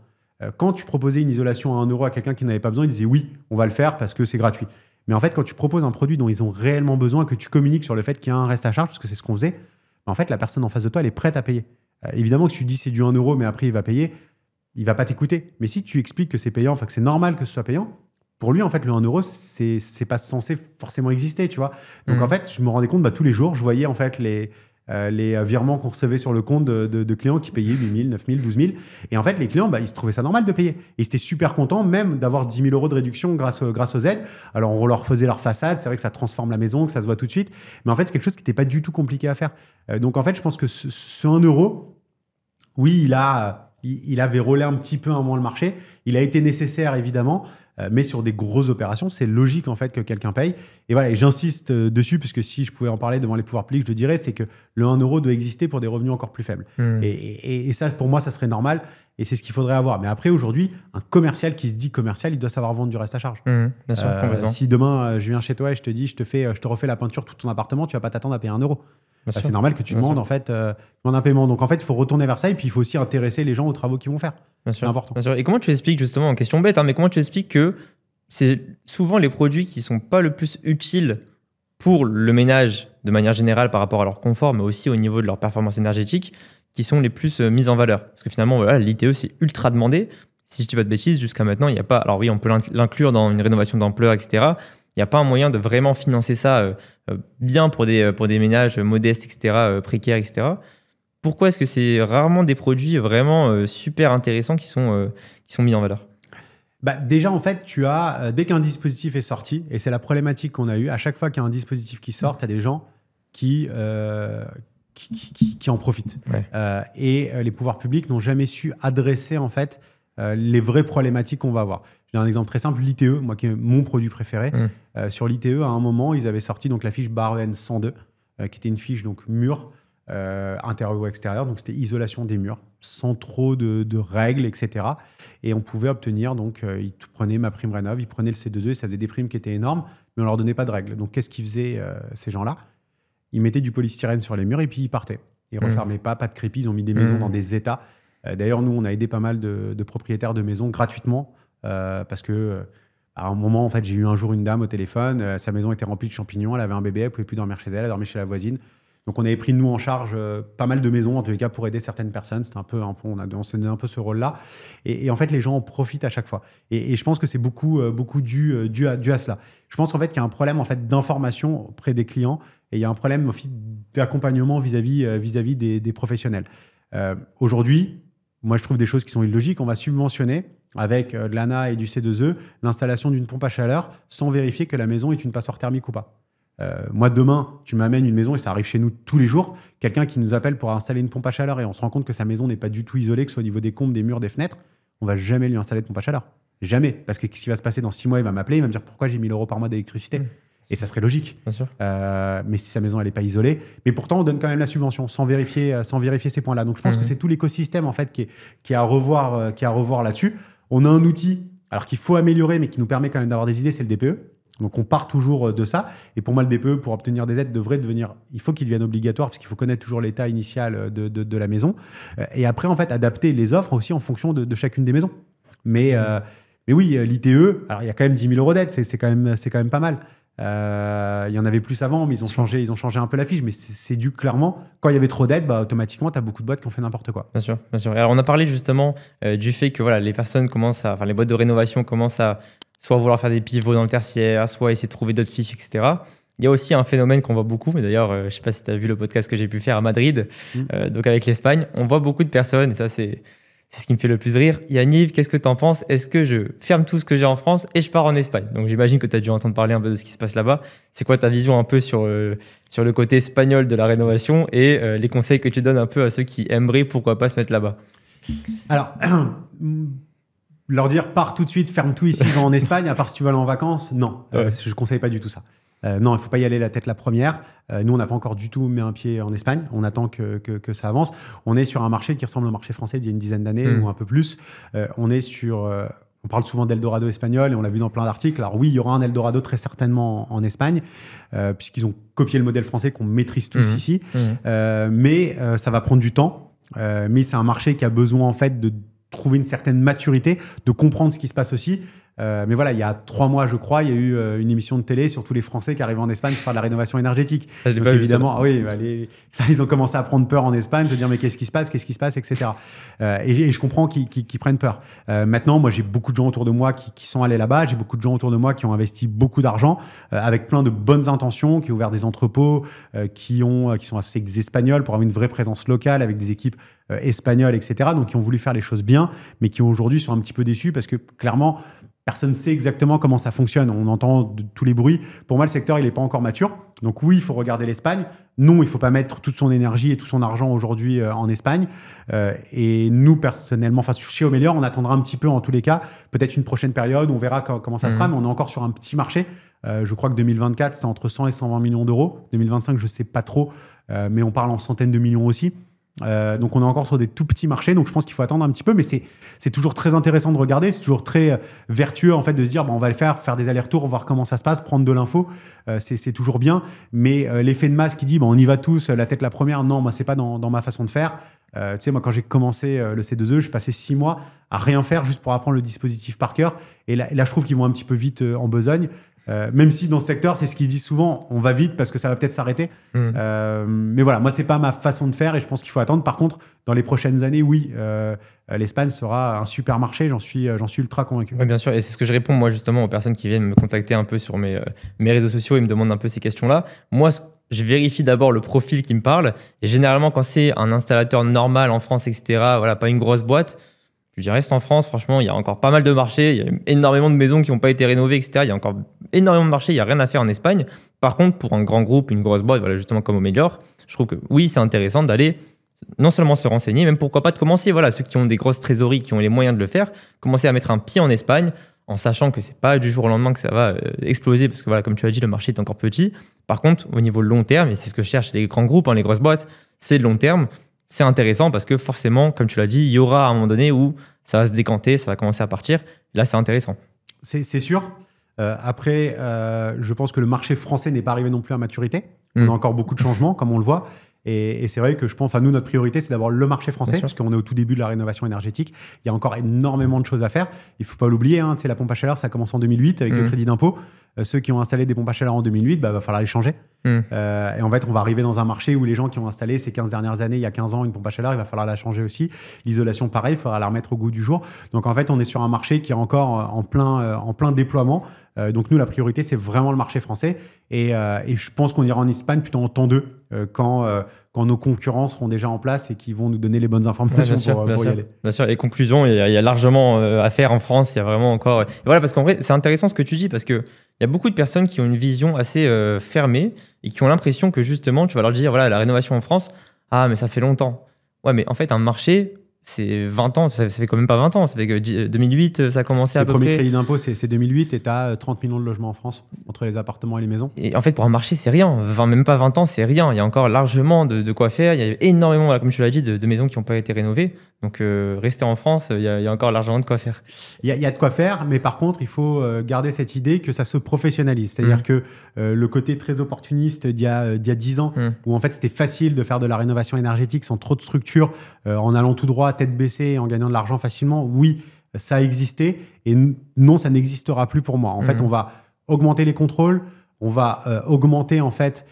Quand tu proposais une isolation à 1 euro à quelqu'un qui n'avait pas besoin, il disait oui, on va le faire parce que c'est gratuit. Mais en fait, quand tu proposes un produit dont ils ont réellement besoin, que tu communiques sur le fait qu'il y a un reste à charge, parce que c'est ce qu'on faisait, en fait, la personne en face de toi, elle est prête à payer. Évidemment que si tu dis c'est du 1 euro, mais après il va payer, il va pas t'écouter. Mais si tu expliques que c'est payant, que c'est normal que ce soit payant, pour lui, en fait, le 1 euro, c'est pas censé forcément exister, tu vois. Donc, en fait, je me rendais compte, tous les jours, je voyais en fait les virements qu'on recevait sur le compte de clients qui payaient 8 000, 9 000, 12 000. Et en fait, les clients, ils trouvaient ça normal de payer. Et ils étaient super contents même d'avoir 10 000 euros de réduction grâce aux aides. Alors, on leur faisait leur façade. C'est vrai que ça transforme la maison, que ça se voit tout de suite. Mais en fait, c'est quelque chose qui n'était pas du tout compliqué à faire. Donc, en fait, je pense que ce 1 euro, oui, il a vérolé un petit peu un moment le marché. Il a été nécessaire, évidemment. Mais sur des grosses opérations, c'est logique en fait que quelqu'un paye. Et voilà, et j'insiste dessus, parce que si je pouvais en parler devant les pouvoirs publics, je le dirais, c'est que le 1 euro doit exister pour des revenus encore plus faibles. Et ça, pour moi, ça serait normal. Et c'est ce qu'il faudrait avoir. Mais après, aujourd'hui, un commercial qui se dit commercial, il doit savoir vendre du reste à charge. Bien sûr, complètement. Si demain, je viens chez toi et je te dis, je te refais la peinture tout ton appartement, tu vas pas t'attendre à payer 1 euro. C'est normal que tu demandes en fait un paiement. Donc en fait, il faut retourner vers ça et puis il faut aussi intéresser les gens aux travaux qu'ils vont faire. C'est important. Bien sûr. Et comment tu expliques, justement, en question bête, mais comment tu expliques que c'est souvent les produits qui sont pas le plus utiles pour le ménage de manière générale par rapport à leur confort, mais aussi au niveau de leur performance énergétique, qui sont les plus mises en valeur? Parce que finalement, voilà, l'ITE, c'est ultra demandé. Si je dis pas de bêtises, jusqu'à maintenant, il n'y a pas... Alors oui, on peut l'inclure dans une rénovation d'ampleur, etc. Il n'y a pas un moyen de vraiment financer ça bien pour des ménages modestes, etc., précaires, etc. Pourquoi est-ce que c'est rarement des produits vraiment super intéressants qui sont mis en valeur? Déjà, en fait, tu as, dès qu'un dispositif est sorti, et c'est la problématique qu'on a eue, à chaque fois qu'il y a un dispositif qui sort, tu as des gens qui en profitent. Ouais. Et les pouvoirs publics n'ont jamais su adresser, en fait, les vraies problématiques qu'on va avoir. J'ai un exemple très simple, l'ITE, moi qui est mon produit préféré. Sur l'ITE, à un moment, ils avaient sorti donc, la fiche BAREN 102, qui était une fiche donc, mur, intérieur ou extérieur, donc c'était isolation des murs, sans trop de règles, etc. Et on pouvait obtenir, donc ils prenaient ma prime rénov, ils prenaient le C2E, ça faisait des primes qui étaient énormes, mais on leur donnait pas de règles. Donc qu'est-ce qu'ils faisaient ces gens-là? Ils mettaient du polystyrène sur les murs et puis ils partaient. Ils refermaient pas de crépi, ils ont mis des maisons dans des états. D'ailleurs, nous, on a aidé pas mal de propriétaires de maisons gratuitement, parce que à un moment, en fait, j'ai eu un jour une dame au téléphone, sa maison était remplie de champignons, elle avait un bébé, elle pouvait plus dormir chez elle, elle dormait chez la voisine. Donc, on avait pris, nous, en charge pas mal de maisons, en tous les cas, pour aider certaines personnes. C'était on s'est donné un peu ce rôle-là. Et en fait, les gens en profitent à chaque fois. Et je pense que c'est beaucoup dû à cela. Je pense, en fait, qu'il y a un problème, en fait, d'information auprès des clients et il y a un problème aussi d'accompagnement vis-à-vis des professionnels. Aujourd'hui, moi, je trouve des choses qui sont illogiques. On va subventionner, avec de l'ANA et du C2E, l'installation d'une pompe à chaleur sans vérifier que la maison est une passoire thermique ou pas. Moi, demain, tu m'amènes une maison, et ça arrive chez nous tous les jours, quelqu'un qui nous appelle pour installer une pompe à chaleur et on se rend compte que sa maison n'est pas du tout isolée, que ce soit au niveau des combles, des murs, des fenêtres, on va jamais lui installer de pompe à chaleur. Jamais. Parce que ce qui va se passer dans 6 mois, il va m'appeler, il va me dire pourquoi j'ai 1 000 euros par mois d'électricité. Et ça serait logique. Bien sûr. Mais si sa maison, elle n'est pas isolée. Mais pourtant, on donne quand même la subvention sans vérifier ces points-là. Donc, je pense que c'est tout l'écosystème, en fait, qui est à revoir là-dessus. On a un outil, alors qu'il faut améliorer, mais qui nous permet quand même d'avoir des idées, c'est le DPE. Donc, on part toujours de ça. Et pour moi, le DPE, pour obtenir des aides, devrait devenir... Il faut qu'il devienne obligatoire, parce qu'il faut connaître toujours l'état initial de la maison. Et après, en fait, adapter les offres aussi en fonction de chacune des maisons. Mais oui, l'ITE, alors il y a quand même 10 000 euros d'aide, c'est quand même pas mal. Il y en avait plus avant, mais ils ont changé un peu la fiche. Mais c'est dû clairement, quand il y avait trop d'aide, automatiquement, tu as beaucoup de boîtes qui ont fait n'importe quoi. Bien sûr, bien sûr. Et alors, on a parlé justement du fait que voilà, les boîtes de rénovation commencent à soit vouloir faire des pivots dans le tertiaire, soit essayer de trouver d'autres fiches, etc. Il y a aussi un phénomène qu'on voit beaucoup, mais d'ailleurs, je ne sais pas si tu as vu le podcast que j'ai pu faire à Madrid, donc avec l'Espagne. On voit beaucoup de personnes, et ça, c'est ce qui me fait le plus rire. Yaniv, qu'est-ce que tu en penses? Est-ce que je ferme tout ce que j'ai en France et je pars en Espagne? Donc j'imagine que tu as dû entendre parler un peu de ce qui se passe là-bas. C'est quoi ta vision un peu sur le côté espagnol de la rénovation et les conseils que tu donnes un peu à ceux qui aimeraient, pourquoi pas, se mettre là-bas? Alors, leur dire pars tout de suite, ferme tout ici, va en Espagne, à part si tu veux aller en vacances, non. Je ne conseille pas du tout ça. Non, il ne faut pas y aller la tête la première. Nous, on n'a pas encore du tout mis un pied en Espagne. On attend que ça avance. On est sur un marché qui ressemble au marché français d'il y a une dizaine d'années ou un peu plus. On parle souvent d'Eldorado espagnol et on l'a vu dans plein d'articles. Alors oui, il y aura un Eldorado très certainement en Espagne, puisqu'ils ont copié le modèle français qu'on maîtrise tous ici. Mais ça va prendre du temps. Mais c'est un marché qui a besoin en fait de trouver une certaine maturité, de comprendre ce qui se passe aussi. Mais voilà, il y a 3 mois, je crois, il y a eu une émission de télé sur tous les Français qui arrivaient en Espagne pour faire de la rénovation énergétique. Ah, donc évidemment, ils ont commencé à prendre peur en Espagne, se dire mais qu'est-ce qui se passe, etc. Et je comprends qu'ils prennent peur. Maintenant, moi, j'ai beaucoup de gens autour de moi qui sont allés là-bas. J'ai beaucoup de gens autour de moi qui ont investi beaucoup d'argent avec plein de bonnes intentions, qui ont ouvert des entrepôts, qui sont associés avec des Espagnols pour avoir une vraie présence locale avec des équipes espagnoles, etc. Donc, qui ont voulu faire les choses bien, mais qui aujourd'hui sont un petit peu déçus parce que clairement, Personne ne sait exactement comment ça fonctionne. On entend tous les bruits. Pour moi, le secteur, il n'est pas encore mature. Donc oui, il faut regarder l'Espagne. Non, il ne faut pas mettre toute son énergie et tout son argent aujourd'hui en Espagne. Et nous, personnellement, chez Omelior, on attendra un petit peu en tous les cas. Peut-être une prochaine période, on verra comment ça sera. Mais on est encore sur un petit marché. Je crois que 2024, c'est entre 100 et 120 millions d'euros. 2025, je ne sais pas trop. Mais on parle en centaines de millions aussi. Donc on est encore sur des tout petits marchés, donc je pense qu'il faut attendre un petit peu, mais c'est toujours très intéressant de regarder, c'est toujours très vertueux en fait de se dire on va le faire des allers-retours, voir comment ça se passe, prendre de l'info, c'est toujours bien, mais l'effet de masse qui dit on y va tous, la tête la première, non, moi c'est pas dans ma façon de faire. Tu sais, moi quand j'ai commencé le C2E, je passais 6 mois à rien faire juste pour apprendre le dispositif par cœur, et là je trouve qu'ils vont un petit peu vite en besogne. Même si dans ce secteur, c'est ce qu'ils disent souvent, on va vite parce que ça va peut-être s'arrêter. Mais voilà, moi, c'est pas ma façon de faire et je pense qu'il faut attendre. Par contre, dans les prochaines années, oui, l'Espagne sera un super marché, j'en suis ultra convaincu. Oui, bien sûr, et c'est ce que je réponds moi justement aux personnes qui viennent me contacter un peu sur mes réseaux sociaux et me demandent un peu ces questions-là. Moi, je vérifie d'abord le profil qui me parle et généralement, quand c'est un installateur normal en France, etc., voilà, pas une grosse boîte, je dis reste en France, franchement, il y a encore pas mal de marchés, il y a énormément de maisons qui n'ont pas été rénovées, etc. Il y a encore énormément de marchés, il n'y a rien à faire en Espagne. Par contre, pour un grand groupe, une grosse boîte, voilà, justement comme Omelior, je trouve que oui, c'est intéressant d'aller non seulement se renseigner, même pourquoi pas de commencer, voilà, ceux qui ont des grosses trésoreries, qui ont les moyens de le faire, commencer à mettre un pied en Espagne, en sachant que c'est pas du jour au lendemain que ça va exploser, parce que voilà, comme tu as dit, le marché est encore petit. Par contre, au niveau long terme, et c'est ce que cherchent les grands groupes, les grosses boîtes, c'est de long terme. C'est intéressant parce que forcément, comme tu l'as dit, il y aura à un moment donné où ça va se décanter, ça va commencer à partir. Là, c'est intéressant. C'est sûr. Après, je pense que le marché français n'est pas arrivé non plus à maturité. On a encore beaucoup de changements, comme on le voit. Et c'est vrai que je pense, nous, notre priorité, c'est d'avoir le marché français, parce qu'on est au tout début de la rénovation énergétique. Il y a encore énormément de choses à faire. Il ne faut pas l'oublier, la pompe à chaleur, ça commence en 2008 avec le crédit d'impôt. Ceux qui ont installé des pompes à chaleur en 2008, va falloir les changer. Et en fait, on va arriver dans un marché où les gens qui ont installé ces 15 dernières années, il y a 15 ans, une pompe à chaleur, il va falloir la changer aussi. L'isolation, pareil, il faudra la remettre au goût du jour. Donc en fait, on est sur un marché qui est encore en plein déploiement. Donc nous, la priorité, c'est vraiment le marché français. Et je pense qu'on ira en Espagne plutôt en temps 2, quand nos concurrents seront déjà en place et qui vont nous donner les bonnes informations pour y aller. Bien sûr, et conclusion, il y a largement à faire en France. Il y a vraiment encore... Et voilà, parce qu'en vrai, c'est intéressant ce que tu dis, parce qu'il y a beaucoup de personnes qui ont une vision assez fermée et qui ont l'impression que justement, tu vas leur dire, voilà, la rénovation en France, ah, mais ça fait longtemps. Ouais, mais en fait, un marché... C'est 20 ans, ça fait quand même pas 20 ans. Ça fait que 2008, ça a commencé à peu près. Le premier crédit d'impôt, c'est 2008 et tu as 30 millions de logements en France, entre les appartements et les maisons. Et en fait, pour un marché, c'est rien. Même pas 20 ans, c'est rien. Il y a encore largement de quoi faire. Il y a énormément, comme tu l'as dit, de maisons qui n'ont pas été rénovées. Donc, rester en France, il y a encore largement de quoi faire. Il y a de quoi faire, mais par contre, il faut garder cette idée que ça se professionnalise. C'est-à-dire que le côté très opportuniste d'il y a 10 ans, où en fait, c'était facile de faire de la rénovation énergétique sans trop de structure, en allant tout droit, tête baissée, en gagnant de l'argent facilement, oui, ça a existé. Et non, ça n'existera plus pour moi. En fait, on va augmenter les contrôles, on va augmenter en fait...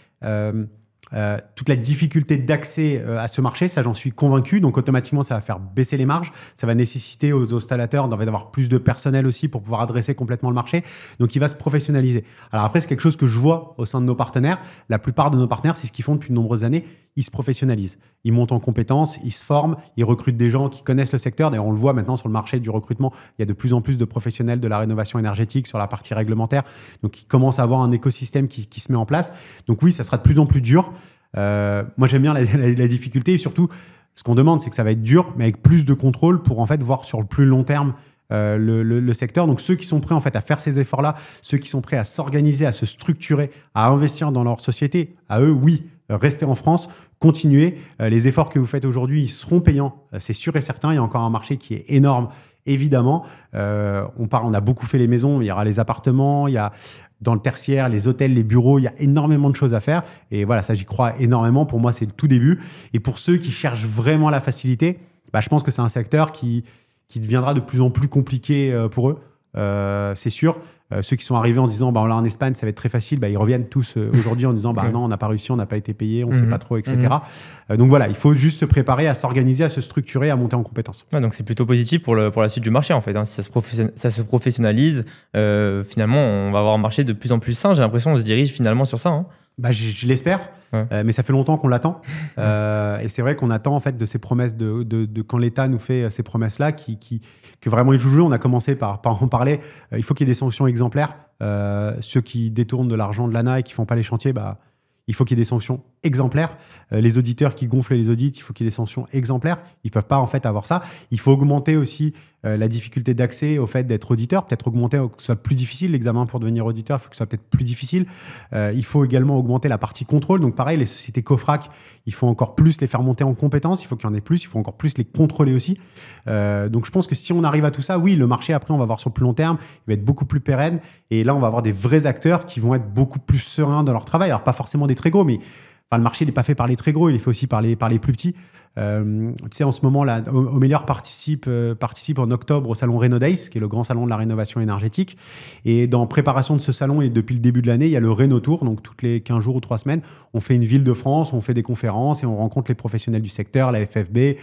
toute la difficulté d'accès à ce marché, ça j'en suis convaincu, donc automatiquement ça va faire baisser les marges, ça va nécessiter aux installateurs d'avoir plus de personnel aussi pour pouvoir adresser complètement le marché, donc il va se professionnaliser. Alors après c'est quelque chose que je vois au sein de nos partenaires, la plupart de nos partenaires c'est ce qu'ils font depuis de nombreuses années, ils se professionnalisent, ils montent en compétences, ils se forment, ils recrutent des gens qui connaissent le secteur, d'ailleurs on le voit maintenant sur le marché du recrutement, il y a de plus en plus de professionnels de la rénovation énergétique sur la partie réglementaire, donc ils commencent à avoir un écosystème qui se met en place, donc oui ça sera de plus en plus dur. Moi j'aime bien la difficulté et surtout ce qu'on demande c'est que ça va être dur mais avec plus de contrôle pour en fait voir sur le plus long terme le secteur. Donc ceux qui sont prêts en fait à faire ces efforts là, ceux qui sont prêts à s'organiser, à se structurer, à investir dans leur société, à eux oui, restez en France, continuez, les efforts que vous faites aujourd'hui ils seront payants, c'est sûr et certain. Il y a encore un marché qui est énorme évidemment, on a beaucoup fait les maisons, il y aura les appartements, il y a dans le tertiaire, les hôtels, les bureaux, il y a énormément de choses à faire. Et voilà, ça, j'y crois énormément. Pour moi, c'est le tout début. Et pour ceux qui cherchent vraiment la facilité, je pense que c'est un secteur qui deviendra de plus en plus compliqué pour eux. C'est sûr. Ceux qui sont arrivés en disant, là, en Espagne, ça va être très facile, ils reviennent tous aujourd'hui en disant, non, on n'a pas réussi, on n'a pas été payé, on ne sait pas trop, etc. Donc voilà, il faut juste se préparer à s'organiser, à se structurer, à monter en compétences. Ouais, donc c'est plutôt positif pour la suite du marché, en fait. Si ça se professionnalise, finalement, on va avoir un marché de plus en plus sain. J'ai l'impression qu'on se dirige finalement sur ça. Je l'espère, mais ça fait longtemps qu'on l'attend. Et c'est vrai qu'on attend en fait de ces promesses, de quand l'État nous fait ces promesses-là, que vraiment ils jouent le jeu. On a commencé par en parler. Il faut qu'il y ait des sanctions exemplaires. Ceux qui détournent de l'argent de l'ANA et qui font pas les chantiers, il faut qu'il y ait des sanctions exemplaires. Les auditeurs qui gonflent les audits, il faut qu'il y ait des sanctions exemplaires. Ils peuvent pas en fait avoir ça. Il faut augmenter aussi la difficulté d'accès au fait d'être auditeur, peut-être augmenter que ce soit plus difficile. L'examen pour devenir auditeur, il faut que ce soit peut-être plus difficile. Il faut également augmenter la partie contrôle. Donc pareil, les sociétés COFRAC, il faut encore plus les faire monter en compétences. Il faut qu'il y en ait plus. Il faut encore plus les contrôler aussi. Donc je pense que si on arrive à tout ça, oui, le marché après, on va voir sur le plus long terme, il va être beaucoup plus pérenne. Et là, on va avoir des vrais acteurs qui vont être beaucoup plus sereins dans leur travail. Alors pas forcément des très gros, mais le marché n'est pas fait par les très gros, il est fait aussi par les plus petits. Tu sais, en ce moment, là, Omelior participe en octobre au salon Renodays, qui est le grand salon de la rénovation énergétique. Et dans préparation de ce salon, et depuis le début de l'année, il y a le Rénotour. Donc, toutes les 15 jours ou 3 semaines, on fait une ville de France, on fait des conférences et on rencontre les professionnels du secteur, la FFB,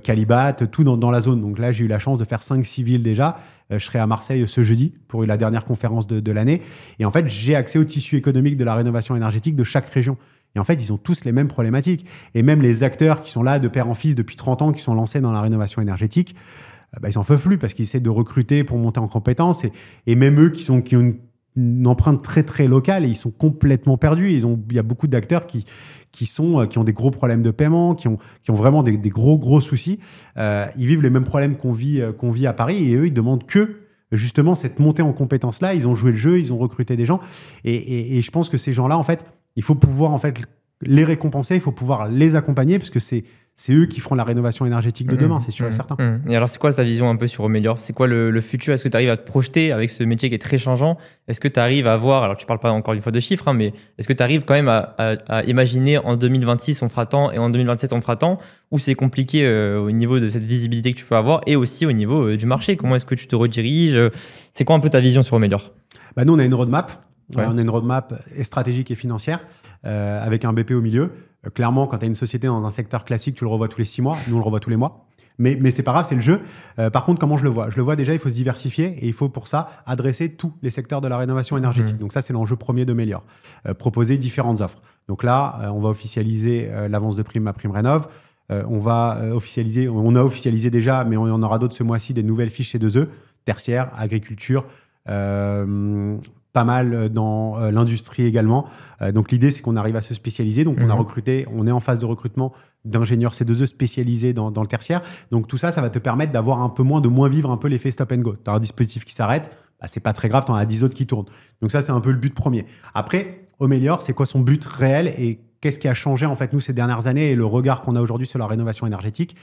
Calibat, tout dans la zone. Donc là, j'ai eu la chance de faire 5-6 villes déjà. Je serai à Marseille ce jeudi pour la dernière conférence de l'année. Et en fait, j'ai accès au tissu économique de la rénovation énergétique de chaque région. Et en fait, ils ont tous les mêmes problématiques. Et même les acteurs qui sont là de père en fils depuis 30 ans, qui sont lancés dans la rénovation énergétique, ils n'en peuvent plus parce qu'ils essaient de recruter pour monter en compétences. Et même eux qui ont une empreinte très, très locale, et ils sont complètement perdus. Il y a beaucoup d'acteurs qui ont des gros problèmes de paiement, qui ont vraiment des gros soucis. Ils vivent les mêmes problèmes qu'on vit à Paris. Et eux, ils demandent que justement cette montée en compétences-là. Ils ont joué le jeu, ils ont recruté des gens. Et je pense que ces gens-là, en fait, il faut pouvoir en fait les récompenser, il faut pouvoir les accompagner parce que c'est eux qui feront la rénovation énergétique de demain, c'est sûr et certain. Et alors, c'est quoi ta vision un peu sur Omelior? C'est quoi le futur? Est-ce que tu arrives à te projeter avec ce métier qui est très changeant? Est-ce que tu arrives à voir, alors tu parles pas encore une fois de chiffres, mais est-ce que tu arrives quand même à imaginer en 2026 on fera tant et en 2027 on fera tant, ou c'est compliqué au niveau de cette visibilité que tu peux avoir et aussi au niveau du marché? Comment est-ce que tu te rediriges? C'est quoi un peu ta vision sur Omelior? Nous, on a une roadmap. On a une roadmap stratégique et financière avec un BP au milieu. Clairement, quand tu as une société dans un secteur classique, tu le revois tous les 6 mois. Nous, on le revoit tous les mois. Mais c'est pas grave, c'est le jeu. Par contre, comment je le vois? Je le vois déjà, il faut se diversifier et il faut pour ça adresser tous les secteurs de la rénovation énergétique. Donc ça, c'est l'enjeu premier d'Omelior. Proposer différentes offres. Donc là, on va officialiser l'avance de prime MaPrimeRénov'. On a officialisé déjà, mais on en aura d'autres ce mois-ci, des nouvelles fiches C2E, tertiaire, agriculture, pas mal dans l'industrie également. Donc l'idée, c'est qu'on arrive à se spécialiser. Donc on est en phase de recrutement d'ingénieurs C2E spécialisés dans le tertiaire. Donc tout ça va te permettre d'avoir de moins vivre un peu l'effet stop and go. Tu as un dispositif qui s'arrête, c'est pas très grave, tu en as 10 autres qui tournent. Donc ça, c'est un peu le but premier. Après, Omelior, c'est quoi son but réel et qu'est-ce qui a changé en fait nous ces dernières années et le regard qu'on a aujourd'hui sur la rénovation énergétique?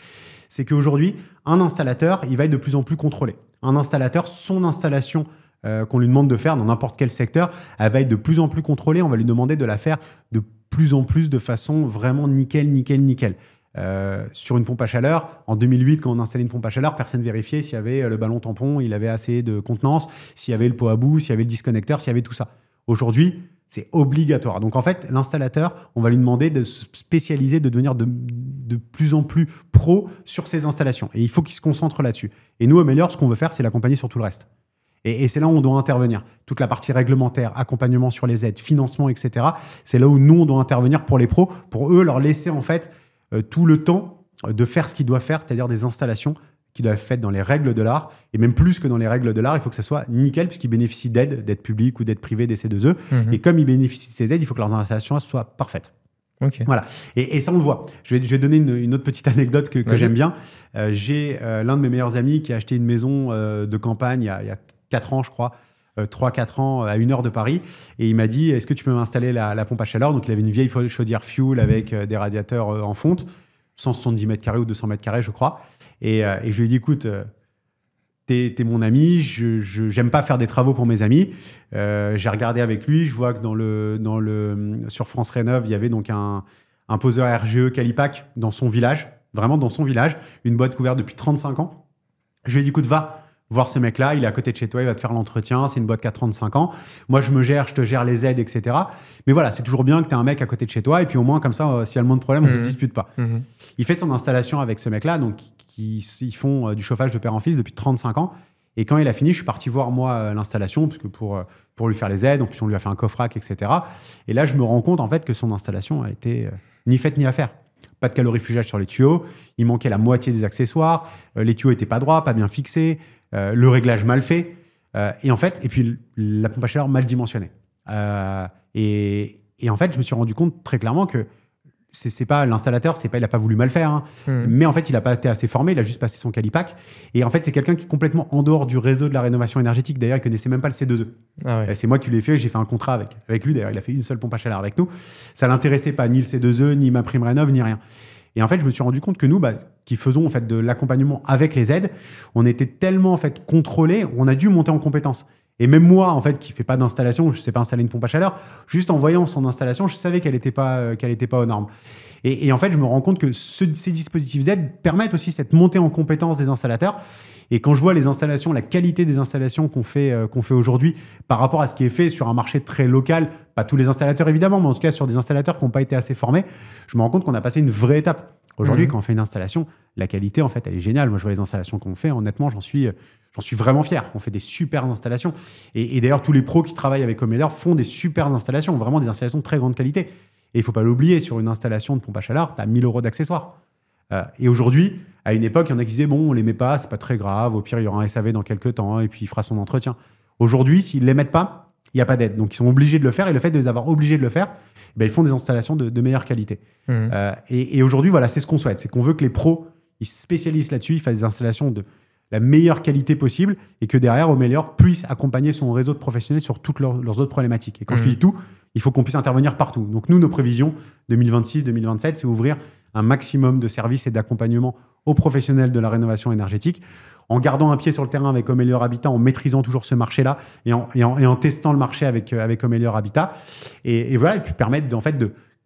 C'est qu'aujourd'hui, un installateur, il va être de plus en plus contrôlé. Un installateur, son installation qu'on lui demande de faire dans n'importe quel secteur, elle va être de plus en plus contrôlée. On va lui demander de la faire de plus en plus de façon vraiment nickel. Sur une pompe à chaleur, en 2008, quand on installait une pompe à chaleur, personne ne vérifiait s'il y avait le ballon tampon, il avait assez de contenance, s'il y avait le pot à bout, s'il y avait le disconnecteur, s'il y avait tout ça. Aujourd'hui, c'est obligatoire. Donc en fait, l'installateur, on va lui demander de se spécialiser, de devenir de plus en plus pro sur ses installations. Et il faut qu'il se concentre là-dessus. Et nous, Omelior, ce qu'on veut faire, c'est l'accompagner sur tout le reste. Et c'est là où on doit intervenir. Toute la partie réglementaire, accompagnement sur les aides, financement, etc. C'est là où nous, on doit intervenir pour les pros, pour eux, leur laisser en fait tout le temps de faire ce qu'ils doivent faire, c'est-à-dire des installations qui doivent être faites dans les règles de l'art. Et même plus que dans les règles de l'art, il faut que ça soit nickel puisqu'ils bénéficient d'aides publiques ou d'aides privées des C2E. Et comme ils bénéficient de ces aides, il faut que leurs installations soient parfaites. Okay. Voilà. Et ça, on le voit. Je vais donner une autre petite anecdote que j'aime bien. J'ai l'un de mes meilleurs amis qui a acheté une maison de campagne il y a 4 ans, je crois, 3-4 ans, à 1 heure de Paris. Et il m'a dit, est-ce que tu peux m'installer la pompe à chaleur? Donc, il avait une vieille chaudière fuel avec des radiateurs en fonte, 170 mètres carrés ou 200 mètres carrés, je crois. Et je lui ai dit, écoute, t'es mon ami, j'aime pas faire des travaux pour mes amis. J'ai regardé avec lui, je vois que sur France Rénov', il y avait donc un poseur RGE Calipac dans son village, vraiment dans son village, une boîte couverte depuis 35 ans. Je lui ai dit, écoute, va voir ce mec-là, il est à côté de chez toi, il va te faire l'entretien, c'est une boîte qui a 35 ans. Moi, je te gère les aides, etc. Mais voilà, c'est toujours bien que tu aies un mec à côté de chez toi, et puis au moins, comme ça, s'il y a le moins de problèmes, on ne se dispute pas. Il fait son installation avec ce mec-là, donc ils font du chauffage de père en fils depuis 35 ans. Et quand il a fini, je suis parti voir, moi, l'installation, parce que pour pour lui faire les aides. En plus, on lui a fait un coffre-rack, etc. Et là, je me rends compte en fait que son installation a été ni faite ni à faire. Pas de calorifugage sur les tuyaux, il manquait la moitié des accessoires, les tuyaux n'étaient pas droits, pas bien fixés, le réglage mal fait, et en fait, et puis la pompe à chaleur mal dimensionnée. Et en fait, je me suis rendu compte très clairement que c'est pas l'installateur, il n'a pas voulu mal faire, hein, mais en fait, il n'a pas été assez formé, il a juste passé son calipac. Et en fait, c'est quelqu'un qui est complètement en dehors du réseau de la rénovation énergétique. D'ailleurs, il ne connaissait même pas le C2E. Ah ouais. C'est moi qui l'ai fait, j'ai fait un contrat avec lui. D'ailleurs, il a fait une seule pompe à chaleur avec nous. Ça ne l'intéressait pas, ni le C2E, ni ma prime rénov, ni rien. Et en fait, je me suis rendu compte que nous, qui faisons en fait, de l'accompagnement avec les aides, on était tellement en fait, contrôlés, on a dû monter en compétences. Et même moi, en fait, qui ne fais pas d'installation, je ne sais pas installer une pompe à chaleur, juste en voyant son installation, je savais qu'elle n'était pas aux normes. Et en fait, je me rends compte que ces dispositifs d'aide permettent aussi cette montée en compétences des installateurs. Et quand je vois les installations, la qualité des installations qu'on fait aujourd'hui par rapport à ce qui est fait sur un marché très local, pas tous les installateurs évidemment, mais en tout cas sur des installateurs qui n'ont pas été assez formés, je me rends compte qu'on a passé une vraie étape. Aujourd'hui, quand on fait une installation, la qualité, en fait, elle est géniale. Moi, je vois les installations qu'on fait, honnêtement, j'en suis vraiment fier. On fait des super installations. Et d'ailleurs, tous les pros qui travaillent avec Homeler font des super installations, vraiment des installations de très grande qualité. Et il ne faut pas l'oublier, sur une installation de pompe à chaleur, tu as 1 000 € d'accessoires. Et aujourd'hui, à une époque, il y en a qui disaient, bon, on ne les met pas, c'est pas très grave, au pire, il y aura un SAV dans quelques temps, et puis il fera son entretien. Aujourd'hui, s'ils ne les mettent pas, il n'y a pas d'aide. Donc, ils sont obligés de le faire, et le fait de les avoir obligés de le faire, ils font des installations de meilleure qualité. Et aujourd'hui, voilà, c'est ce qu'on souhaite. C'est qu'on veut que les pros, ils se spécialisent là-dessus, ils fassent des installations de la meilleure qualité possible, et que derrière, Homeler puisse accompagner son réseau de professionnels sur toutes leurs autres problématiques. Et quand je dis tout, il faut qu'on puisse intervenir partout. Donc, nous, nos prévisions 2026-2027, c'est ouvrir un maximum de services et d'accompagnement aux professionnels de la rénovation énergétique, en gardant un pied sur le terrain avec Homeler Habitat, en maîtrisant toujours ce marché-là et en testant le marché avec Homeler Habitat. Et voilà, et puis permettre en fait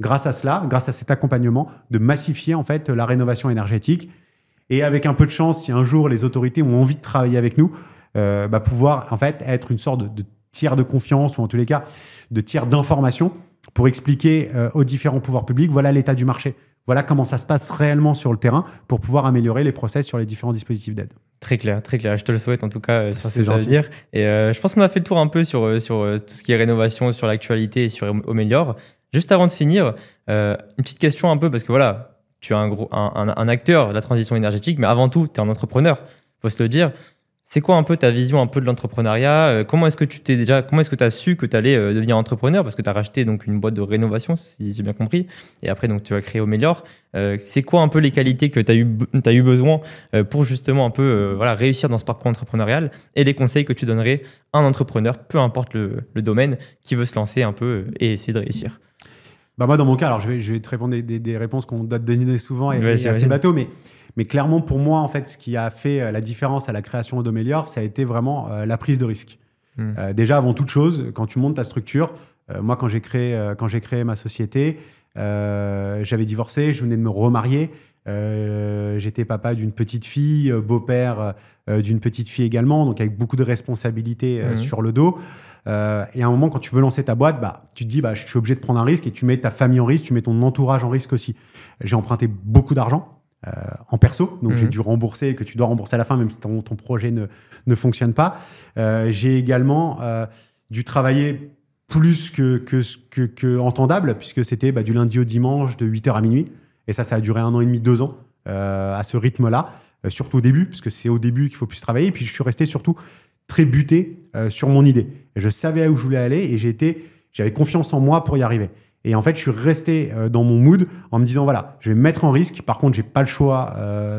grâce à cela, grâce à cet accompagnement, de massifier en fait la rénovation énergétique. Et avec un peu de chance, si un jour les autorités ont envie de travailler avec nous, pouvoir en fait être une sorte de tiers de confiance, ou en tous les cas de tiers d'information pour expliquer aux différents pouvoirs publics, voilà l'état du marché. Voilà comment ça se passe réellement sur le terrain pour pouvoir améliorer les process sur les différents dispositifs d'aide. Très clair, très clair. Je te le souhaite en tout cas sur cet avenir. Et je pense qu'on a fait le tour un peu sur tout ce qui est rénovation, sur l'actualité et sur Homeler. Juste avant de finir, une petite question un peu, parce que voilà, tu es un acteur de la transition énergétique, mais avant tout, tu es un entrepreneur, il faut se le dire. C'est quoi un peu ta vision un peu de l'entrepreneuriat? Comment est-ce que tu as su que tu allais devenir entrepreneur? Parce que tu as racheté donc une boîte de rénovation, si j'ai bien compris. Et après, donc, tu as créé Homeler. C'est quoi un peu les qualités que tu as eu besoin pour justement un peu réussir dans ce parcours entrepreneurial, et les conseils que tu donnerais à un entrepreneur, peu importe le domaine, qui veut se lancer un peu et essayer de réussir? Moi, dans mon cas, alors je vais te répondre des réponses qu'on doit te donner souvent et assez bateau, mais clairement, pour moi, en fait, ce qui a fait la différence à la création d'Homeler, ça a été vraiment la prise de risque. Déjà, avant toute chose, quand tu montes ta structure, moi, quand j'ai créé ma société, j'avais divorcé, je venais de me remarier, j'étais papa d'une petite fille, beau-père d'une petite fille également, donc avec beaucoup de responsabilités sur le dos. Et à un moment, quand tu veux lancer ta boîte, tu te dis, je suis obligé de prendre un risque, et tu mets ta famille en risque, tu mets ton entourage en risque aussi. J'ai emprunté beaucoup d'argent. En perso, donc j'ai dû rembourser, que tu dois rembourser à la fin, même si ton projet ne fonctionne pas. J'ai également dû travailler plus que entendable, puisque c'était du lundi au dimanche, de 8h à minuit. Et ça a duré 1 an et demi, 2 ans, à ce rythme-là, surtout au début, parce que c'est au début qu'il faut plus travailler. Et puis, je suis resté surtout très buté sur mon idée. Et je savais où je voulais aller, et j'avais confiance en moi pour y arriver. Et en fait, je suis resté dans mon mood en me disant, voilà, je vais me mettre en risque. Par contre, j'ai pas le choix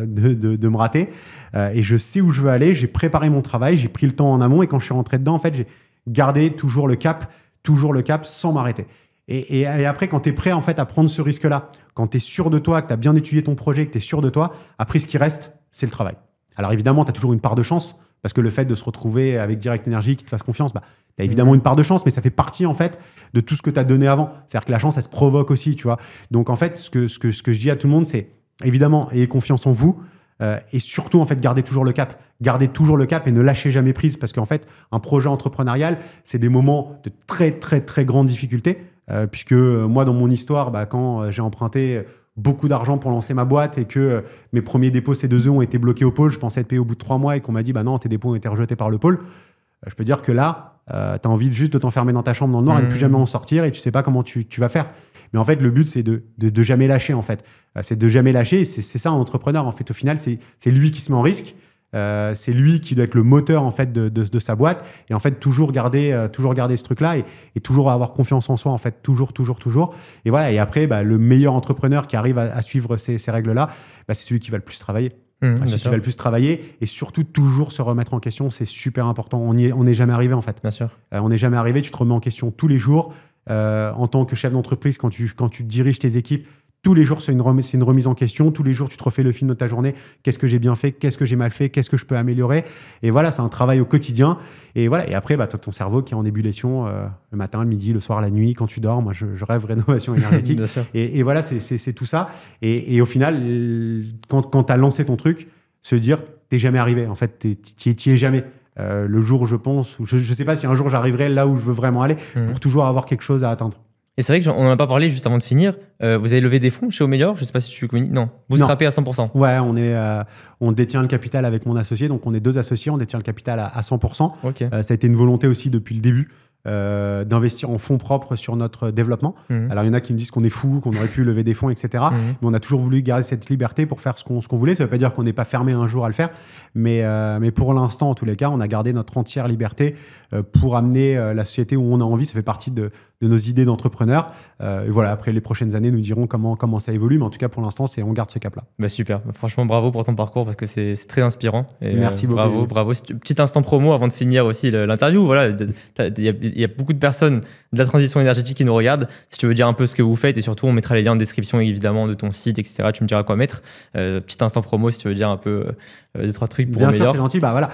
de me rater. Et je sais où je veux aller. J'ai préparé mon travail, j'ai pris le temps en amont. Et quand je suis rentré dedans, en fait, j'ai gardé toujours le cap sans m'arrêter. Et après, quand tu es prêt en fait, à prendre ce risque-là, quand tu es sûr de toi, que tu as bien étudié ton projet, que tu es sûr de toi, après, ce qui reste, c'est le travail. Alors évidemment, tu as toujours une part de chance, parce que le fait de se retrouver avec Direct Energy qui te fasse confiance, tu as évidemment une part de chance, mais ça fait partie en fait de tout ce que tu as donné avant. C'est-à-dire que la chance, elle se provoque aussi, tu vois. Donc en fait, ce que je dis à tout le monde, c'est évidemment, ayez confiance en vous, et surtout en fait, gardez toujours le cap. Gardez toujours le cap et ne lâchez jamais prise, parce qu'en fait, un projet entrepreneurial, c'est des moments de très très très grande difficulté, puisque moi, dans mon histoire, quand j'ai emprunté beaucoup d'argent pour lancer ma boîte et que mes premiers dépôts C2E ont été bloqués au pôle, je pensais être payé au bout de 3 mois et qu'on m'a dit non, tes dépôts ont été rejetés par le pôle. je peux dire que là, tu as envie juste de t'enfermer dans ta chambre dans le noir et de plus jamais en sortir et tu sais pas comment tu vas faire. Mais en fait, le but, c'est de jamais lâcher, en fait. C'est de jamais lâcher. Et c'est ça, un entrepreneur, en fait. Au final, c'est lui qui se met en risque. C'est lui qui doit être le moteur, en fait, de sa boîte. Et en fait, toujours garder ce truc-là et toujours avoir confiance en soi, en fait. Toujours. Et voilà. Et après, le meilleur entrepreneur qui arrive à suivre ces règles-là, c'est celui qui va le plus travailler. Celui qui va le plus travailler et surtout toujours se remettre en question, c'est super important. On n'est jamais arrivé, en fait. Bien sûr. On n'est jamais arrivé. Tu te remets en question tous les jours. En tant que chef d'entreprise, quand tu diriges tes équipes, tous les jours, c'est une remise en question. Tous les jours, tu te refais le film de ta journée. Qu'est-ce que j'ai bien fait? Qu'est-ce que j'ai mal fait? Qu'est-ce que je peux améliorer? Et voilà, c'est un travail au quotidien. Et voilà. Et après, tu as ton cerveau qui est en ébullition le matin, le midi, le soir, la nuit, quand tu dors. Moi, je rêve rénovation énergétique. et voilà, c'est tout ça. Et au final, quand tu as lancé ton truc, se dire, t'es jamais arrivé. En fait, t'y es jamais. Le jour où je pense, je sais pas si un jour j'arriverai là où je veux vraiment aller pour toujours avoir quelque chose à atteindre. Et c'est vrai qu'on n'en a pas parlé juste avant de finir. Vous avez levé des fonds chez Omélior? Je sais pas si tu communiques. Non. Vous scrapez à 100%. Ouais, on détient le capital avec mon associé. Donc, on est 2 associés. On détient le capital à 100%. Okay. Ça a été une volonté aussi depuis le début. D'investir en fonds propres sur notre développement. Alors, il y en a qui me disent qu'on est fou, qu'on aurait pu lever des fonds, etc. Mais on a toujours voulu garder cette liberté pour faire ce qu'on voulait. Ça ne veut pas dire qu'on n'est pas fermé un jour à le faire. Mais pour l'instant, en tous les cas, on a gardé notre entière liberté pour amener la société où on a envie. Ça fait partie de nos idées d'entrepreneurs. Et voilà, après les prochaines années, nous dirons comment ça évolue. Mais en tout cas, pour l'instant, on garde ce cap-là. Super. Franchement, bravo pour ton parcours parce que c'est très inspirant. Et merci beaucoup. Bravo. Petit instant promo avant de finir aussi l'interview. Voilà, il y a beaucoup de personnes de la transition énergétique qui nous regardent. Si tu veux dire un peu ce que vous faites et surtout, on mettra les liens en description évidemment de ton site, etc. Tu me diras quoi mettre. Petit instant promo si tu veux dire un peu 2-3 trucs pour Omélior. Bien sûr, c'est gentil. Voilà.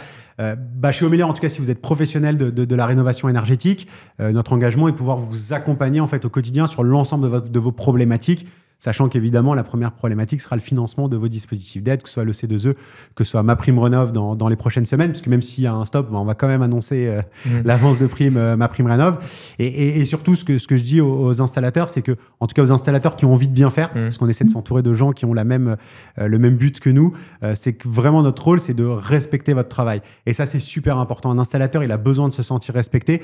Chez Omélior, en tout cas, si vous êtes professionnel de la rénovation énergétique, notre engagement est de pouvoir vous accompagner en fait au quotidien sur l'ensemble de vos problématiques. Sachant qu'évidemment, la première problématique sera le financement de vos dispositifs d'aide, que ce soit le C2E, que ce soit MaPrimeRénov dans les prochaines semaines, parce que même s'il y a un stop, on va quand même annoncer l'avance de prime MaPrimeRénov. Et surtout, ce que je dis aux installateurs, c'est que, en tout cas aux installateurs qui ont envie de bien faire, parce qu'on essaie de s'entourer de gens qui ont le même but que nous, c'est que vraiment notre rôle, c'est de respecter votre travail. Et ça, c'est super important. Un installateur, il a besoin de se sentir respecté.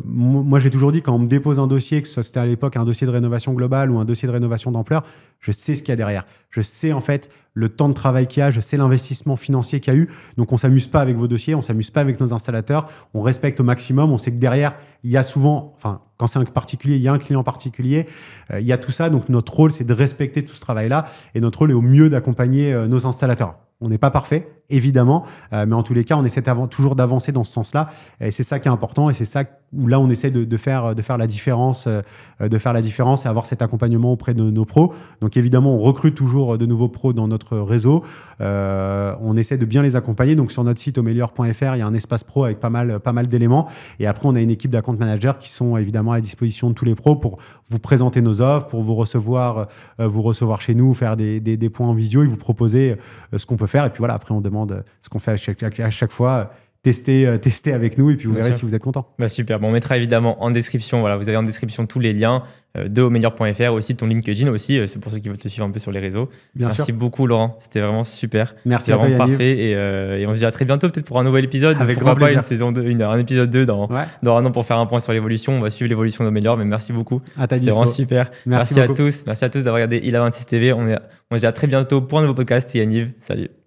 Moi, j'ai toujours dit, quand on me dépose un dossier, que c'était à l'époque un dossier de rénovation globale ou un dossier de rénovation d'ampleur, je sais ce qu'il y a derrière. Je sais en fait le temps de travail qu'il y a, je sais l'investissement financier qu'il y a eu. Donc, on ne s'amuse pas avec vos dossiers, on ne s'amuse pas avec nos installateurs, on respecte au maximum. On sait que derrière, il y a souvent, quand c'est un particulier, il y a un client particulier, il y a tout ça. Donc, notre rôle, c'est de respecter tout ce travail-là et notre rôle est au mieux d'accompagner nos installateurs. On n'est pas parfait, évidemment, mais en tous les cas, on essaie toujours d'avancer dans ce sens-là. Et c'est ça qui est important et c'est ça où là, on essaie de faire la différence, et avoir cet accompagnement auprès de nos pros. Donc, évidemment, on recrute toujours de nouveaux pros dans notre réseau. On essaie de bien les accompagner. Donc, sur notre site omélior.fr, il y a un espace pro avec pas mal d'éléments. Et après, on a une équipe d'account managers qui sont évidemment à la disposition de tous les pros pour vous présenter nos offres, pour vous recevoir chez nous, faire des points en visio et vous proposer ce qu'on peut faire. Et puis voilà, après, on demande ce qu'on fait à chaque fois. Tester avec nous et puis vous verrez si vous êtes content. Super. On mettra évidemment en description. Voilà, vous avez en description tous les liens de omélior.fr, aussi ton LinkedIn aussi, c'est pour ceux qui veulent te suivre un peu sur les réseaux. Merci beaucoup Laurent, c'était vraiment super. Merci à toi, vraiment parfait et on se dit à très bientôt peut-être pour un nouvel épisode. Avec pourquoi pas plaisir. une saison 2, un épisode 2 dans un an pour faire un point sur l'évolution. On va suivre l'évolution d'Omélior, mais merci beaucoup. C'est vraiment super. Merci à tous d'avoir regardé ILA26 TV. On se dit à très bientôt pour un nouveau podcast. Et Yaniv, salut.